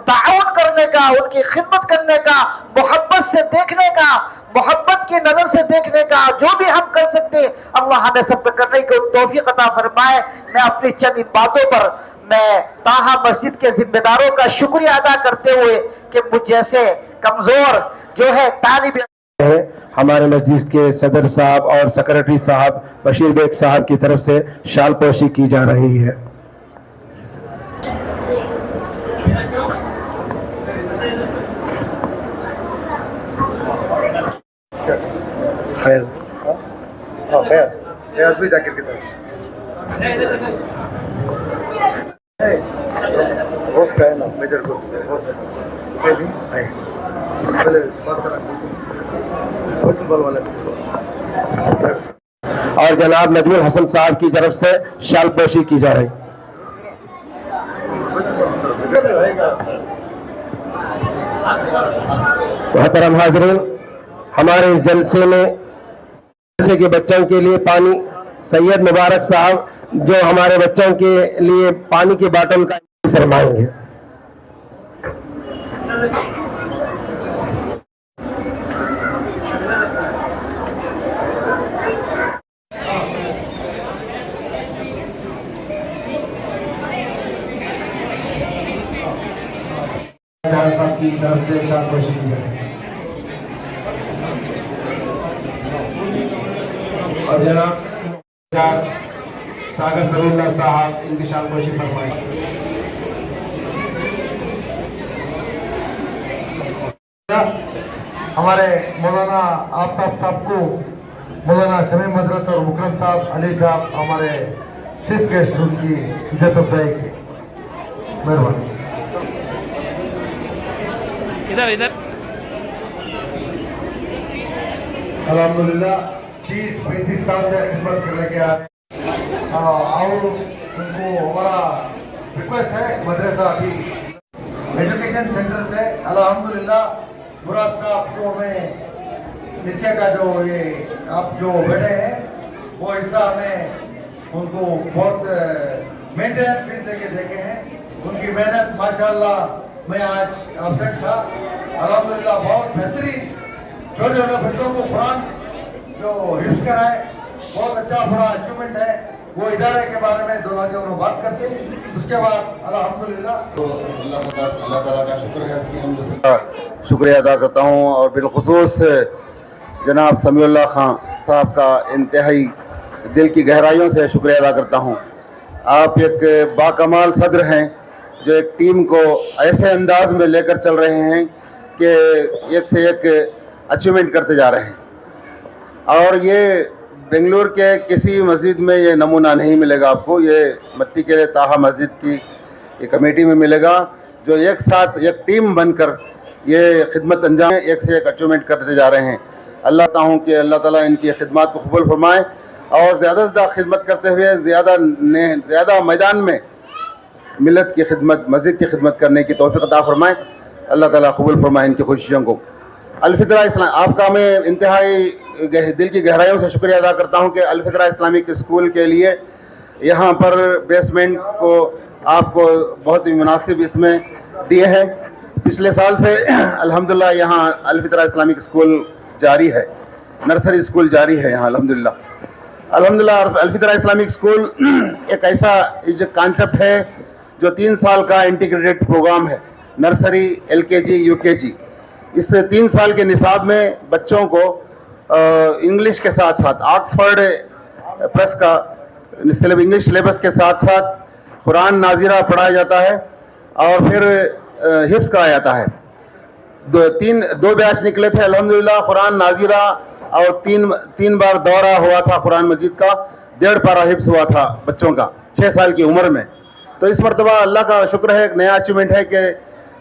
تعاون کرنے کا, ان کی خدمت کرنے کا, محبت سے دیکھنے کا, محبت کی نظر سے دیکھنے کا, جو بھی ہم کر سکتے اللہ ہمیں سب کو کرنے کی توفیق عطا فرمائے. میں اپنی چند ان باتوں پر میں طاہا مسجد کے ذمہ داروں کا شکریہ ادا کرتے ہوئے کہ مجھ جیسے کمزور جو ہے طالب ہمارے مسجد کے صدر صاحب اور سیکرٹری صاحب بشیر بیگ صاحب کی طرف سے شال پوشی کی جا رہی ہے. فیاض بھی جاکر کی طرف گوشت کا ہے نا, میجر گوشت کا ہے. اور جناب نجم الحسن صاحب کی طرف سے شال پوشی کی جا رہی. محترم حاضرین, ہمارے اس جلسے میں جلسے کے بچوں کے لیے پانی سید مبارک صاحب جو ہمارے بچوں کے لیے پانی کی باٹل کا فرمائیں گے. جان صاحب کی طرف سے شال پوشی کی جائے اور جناب ساگر سمی اللہ صاحب ان کی شال پوشی فرمائیں. ہمارے مولانا آفتاب صاحب کو مولانا شمیم مدرسہ اور مکرم صاحب علی صاحب ہمارے چیف گیسٹ ان کی عزت افزائی کی. مہربانی. ادھر الحمدللہ 30-35 سال سے خدمت کرنے کے اور ان کو ہمارا ریکویسٹ ہے مدرسہ ابھی ایجوکیشن سینٹر سے الحمدللہ مراد صاحب کو ہمیں نیچے کا جو یہ آپ جو بیٹھے ہیں وہ حصہ ہمیں ان کو بہت مینٹیننس فیس دے کے دیکھے ہیں. ان کی محنت ماشاءاللہ میں آج آبسینٹ تھا, الحمدللہ بہت بہترین چھوٹے چھوٹے بچوں کو قرآن جو حفظ کرائے, بہت اچھا بڑا اچیومنٹ ہے. وہ ادارے کے بارے میں دو لفظ بات کرتے ہیں, اس کے بعد الحمدللہ اللہ تعالیٰ کا شکر ہے کہ ہم شکریہ ادا کرتا ہوں. اور بالخصوص جناب سمیع اللہ خان صاحب کا انتہائی دل کی گہرائیوں سے شکریہ ادا کرتا ہوں. آپ ایک باکمال صدر ہیں جو ایک ٹیم کو ایسے انداز میں لے کر چل رہے ہیں کہ ایک سے ایک اچیومنٹ کرتے جا رہے ہیں. اور یہ بنگلور کے کسی مسجد میں یہ نمونہ نہیں ملے گا آپ کو. یہ مٹی کے طاہا مسجد کی یہ کمیٹی میں ملے گا جو ایک ساتھ ایک ٹیم بن کر یہ خدمت انجام ایک سے ایک اچیومنٹ کرتے جا رہے ہیں. اللہ چاہتا ہوں کہ اللہ تعالیٰ ان کی خدمات کو قبول فرمائے. اور زیادہ سے زیادہ خدمت کرتے ہوئے زیادہ میدان میں ملت کی خدمت، مسجد کی خدمت کرنے کی توفیق عطا فرمائے. اللہ تعالیٰ قبول فرمائے ان کی کوششوں کو. الفطرہ اسلام آپ کا میں انتہائی دل کی گہرائیوں سے شکریہ ادا کرتا ہوں کہ الفطرہ اسلامک اسکول کے لیے یہاں پر بیسمنٹ کو آپ کو بہت ہی مناسب اس میں دیے ہیں. پچھلے سال سے الحمدللہ یہاں الفطرہ اسلامک اسکول جاری ہے، نرسری اسکول جاری ہے یہاں الحمدللہ. الفطرہ اسلامک اسکول ایک ایسا کانسیپٹ ہے جو 3 سال کا انٹیگریٹڈ پروگرام ہے، نرسری، LKG، UKG. اس 3 سال کے نصاب میں بچوں کو انگلش کے ساتھ ساتھ آکسفورڈ پریس کا انگلش سلیبس کے ساتھ ساتھ قرآن ناظرہ پڑھایا جاتا ہے اور پھر حفظ کرایا جاتا ہے. 2 بیچ نکلے تھے الحمدللہ قرآن ناظرہ، اور 3 بار دورہ ہوا تھا قرآن مجید کا، 1.5 پارہ حفظ ہوا تھا بچوں کا 6 سال کی عمر میں. تو اس مرتبہ اللہ کا شکر ہے، ایک نیا اچیومنٹ ہے کہ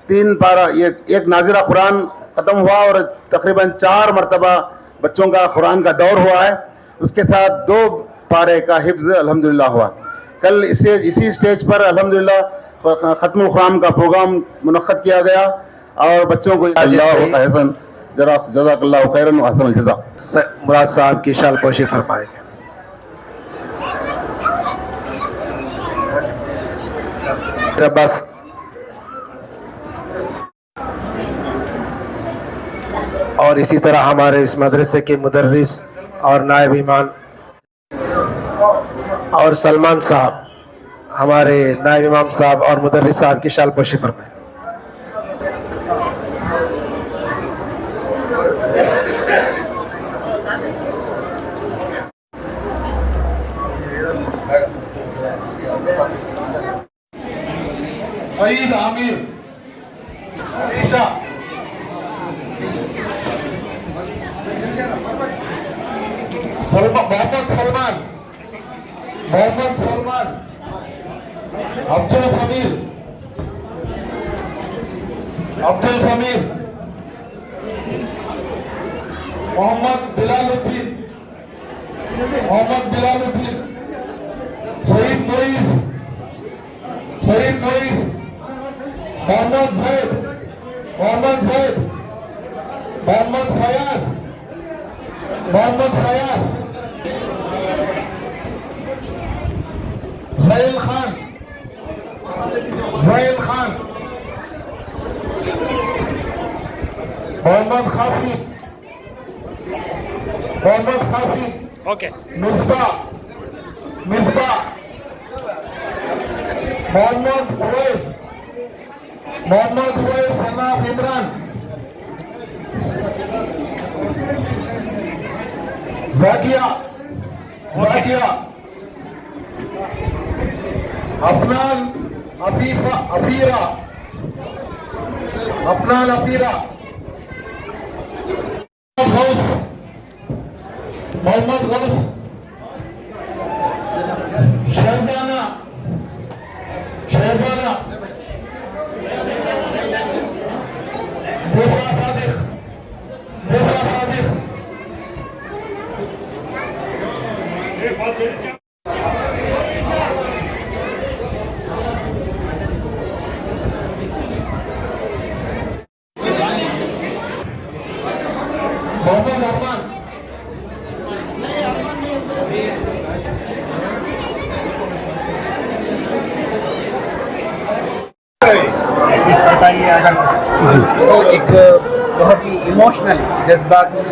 3 پارہ ایک ناظرہ قرآن ختم ہوا اور تقریباً 4 مرتبہ بچوں کا قرآن کا دور ہوا ہے. اس کے ساتھ 2 پارے کا حفظ الحمدللہ ہوا. کل اسی اسٹیج پر الحمدللہ ختم القرآن کا پروگرام منعقد کیا گیا اور بچوں کو جزاک اللہ خیرا و حسن الجزا. مراد صاحب کی شال پوشی فرمائے. بس اور اسی طرح ہمارے اس مدرسے کے مدرس اور نائب امام اور سلمان صاحب، ہمارے نائب امام صاحب اور مدرس صاحب کی شال پوشی فرمائے. سعید عامر، علیشہ، محمد سلمان، عبد السمیر، محمد بلال الدین، سعید معیز، محمد زید، محمد فیاض، زہیل خان، محمد قاسم، مصباح، محمد اویس، صناف عمران، زاکیہ، افنان افیرہ، محمد غوث، شہزانہ، بسرا صادق، محمد رحمان، تو ایک بہت ہی ایموشنل جذباتی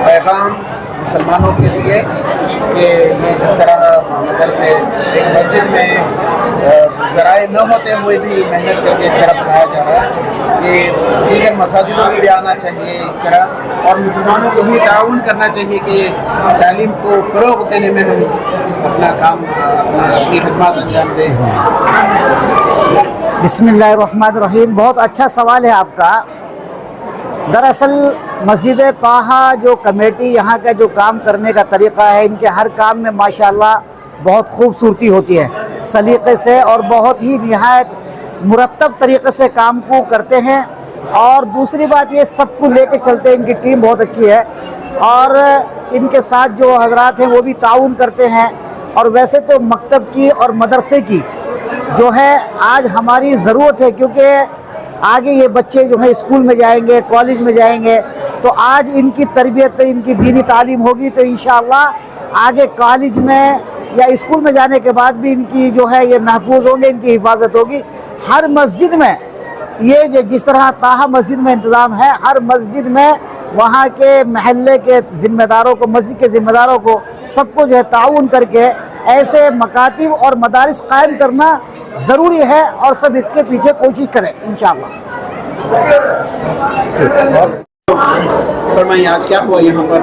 پیغام مسلمانوں کے لیے کہ یہ جس طرح مدرسے ایک مسجد میں ذرائع نہ ہوتے ہوئے بھی محنت کر کے اس طرح پڑھایا جا رہا ہے کہ دیگر مساجدوں میں بھی آنا چاہیے اس طرح، اور مسلمانوں کو بھی تعاون کرنا چاہیے کہ تعلیم کو فروغ دینے میں ہم اپنا کام اپنی خدمات انجام دیں. بسم اللہ الرحمن الرحیم. بہت اچھا سوال ہے آپ کا. دراصل مسجد طٰہٰ جو کمیٹی یہاں کا جو کام کرنے کا طریقہ ہے، ان کے ہر کام میں ماشاءاللہ بہت خوبصورتی ہوتی ہے، سلیقے سے اور بہت ہی نہایت مرتب طریقے سے کام کو کرتے ہیں. اور دوسری بات یہ سب کو لے کے چلتے ہیں، ان کی ٹیم بہت اچھی ہے. اور ان کے ساتھ جو حضرات ہیں وہ بھی تعاون کرتے ہیں. اور ویسے تو مکتب کی اور مدرسے کی جو ہے آج ہماری ضرورت ہے، کیونکہ آگے یہ بچے جو ہیں اسکول میں جائیں گے، کالج میں جائیں گے، تو آج ان کی تربیت، ان کی دینی تعلیم ہوگی تو انشاءاللہ آگے کالج میں یا اسکول میں جانے کے بعد بھی ان کی جو ہے یہ محفوظ ہوں گے، ان کی حفاظت ہوگی. ہر مسجد میں یہ جس طرح طاہا مسجد میں انتظام ہے، ہر مسجد میں وہاں کے محلے کے ذمہ داروں کو، مسجد کے ذمہ داروں کو، سب کو جو ہے تعاون کر کے ایسے مکاتب اور مدارس قائم کرنا ضروری ہے، اور سب اس کے پیچھے کوشش کریں انشاءاللہ. فرمائیے آج کیا ہوا یہاں پر؟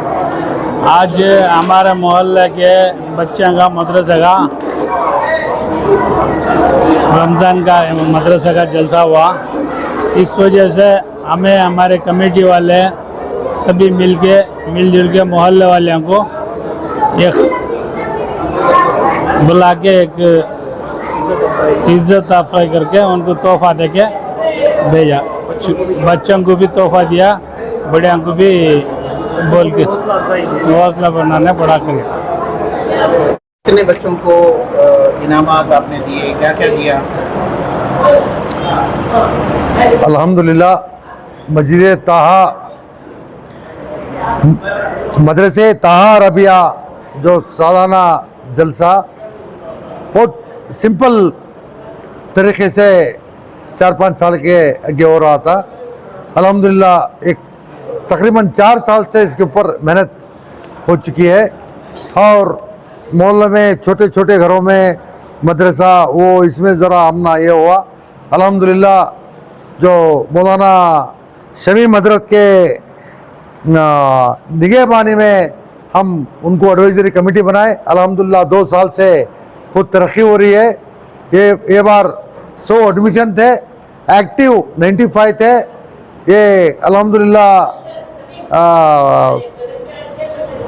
آج ہمارے محلے کے بچوں کا مدرسے کا رمضان کا مدرسے کا جلسہ ہوا. اس وجہ سے ہمیں ہمارے کمیٹی والے سبھی مل جل کے محلے والوں کو ایک بلا کے ایک عزت افزائی کر کے ان کو تحفہ دے کے بھیجا. بچوں کو بھی تحفہ دیا، بڑوں کو بھی بول کے حوصلہ بنانے پڑا کرے. کتنے بچوں کو انعامات آپ نے دیے، کیا کیا دیا؟ الحمدللہ مسجد طاہا مدرسے طاہا ربیہ جو سالانہ جلسہ بہت سمپل طریقے سے 4-5 سال کے آگے ہو رہا تھا. الحمدللہ ایک تقریباً 4 سال سے اس کے اوپر محنت ہو چکی ہے، اور محلے میں چھوٹے چھوٹے گھروں میں مدرسہ وہ اس میں ذرا ہمنا یہ ہوا. الحمدللہ جو مولانا شمیم حضرت کے نگہبانی میں ہم ان کو ایڈوائزری کمیٹی بنائے. الحمدللہ 2 سال سے بہت ترقی ہو رہی ہے. یہ بار 100 ایڈمیشن تھے، ایکٹیو 95 تھے. یہ الحمدللہ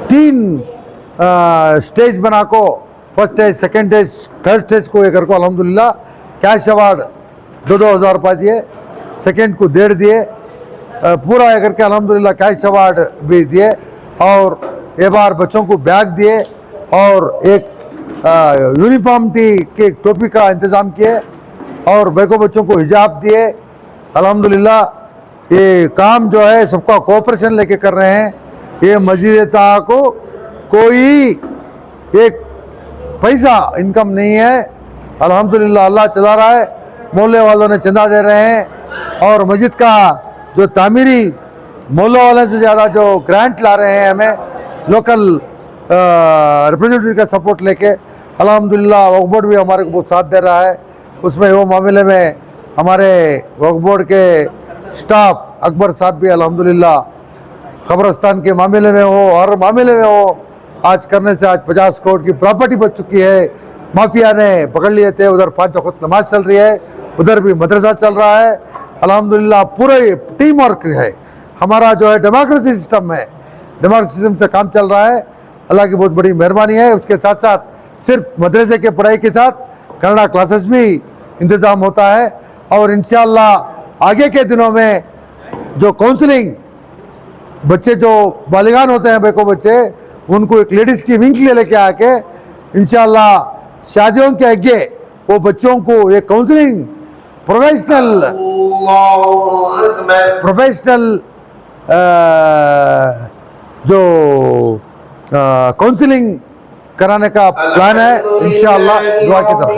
3 سٹیج بنا کو، first stage, second stage, third stage کو یہ کر کو الحمدللہ کیش ایوارڈ 2,000 روپے دیے، سیکنڈ کو 1.5 دیے، پورا یہ کر کے الحمدللہ کیش ایوارڈ بھی دیے. اور یہ بار بچوں کو بیگ دیے اور ایک یونیفارمٹی کے ٹوپی کا انتظام کیے، اور بیکو بچوں کو حجاب دیے. الحمدللہ یہ کام جو ہے سب کا کوپریشن لے کے کر رہے ہیں. یہ مسجد طاہا کو کوئی ایک پیسہ انکم نہیں ہے. الحمدللہ اللہ چلا رہا ہے. محلے والوں نے چندہ دے رہے ہیں، اور مسجد کا جو تعمیری محلے والوں سے زیادہ جو گرانٹ لا رہے ہیں ہمیں لوکل ریپرزنٹیٹیو کا سپورٹ لے کے. الحمدللہ وقف بورڈ بھی ہمارے کو بہت ساتھ دے رہا ہے. اس میں وہ معاملے میں ہمارے وقف بورڈ کے سٹاف اکبر صاحب بھی الحمدللہ قبرستان کے معاملے میں ہو، ہر معاملے میں ہو. آج کرنے سے آج 50 کروڑ کی پراپرٹی بچ چکی ہے. مافیا نے پکڑ لیے تھے، ادھر 5 وقت نماز چل رہی ہے، ادھر بھی مدرسہ چل رہا ہے. الحمدللہ پورے ٹیم ورک ہے ہمارا، جو ہے ڈیموکریسی سسٹم ہے، ڈیموکریسی سسٹم سے کام چل رہا ہے. اللہ کی بہت بڑی مہربانی ہے. اس کے ساتھ ساتھ صرف مدرسے کے پڑھائی کے ساتھ کنڑا کلاسز بھی انتظام ہوتا ہے. اور انشاءاللہ آگے کے دنوں میں جو کاؤنسلنگ بچے جو بالغان ہوتے ہیں، بیکو بچے، ان کو ایک لیڈیز کی ونگ لے کے آ کے انشاءاللہ شادیوں کے آگے وہ بچوں کو ایک کاؤنسلنگ پروفیشنل جو کاؤنسلنگ کرانے کا پلان ہے انشاءاللہ. دعا کی طرف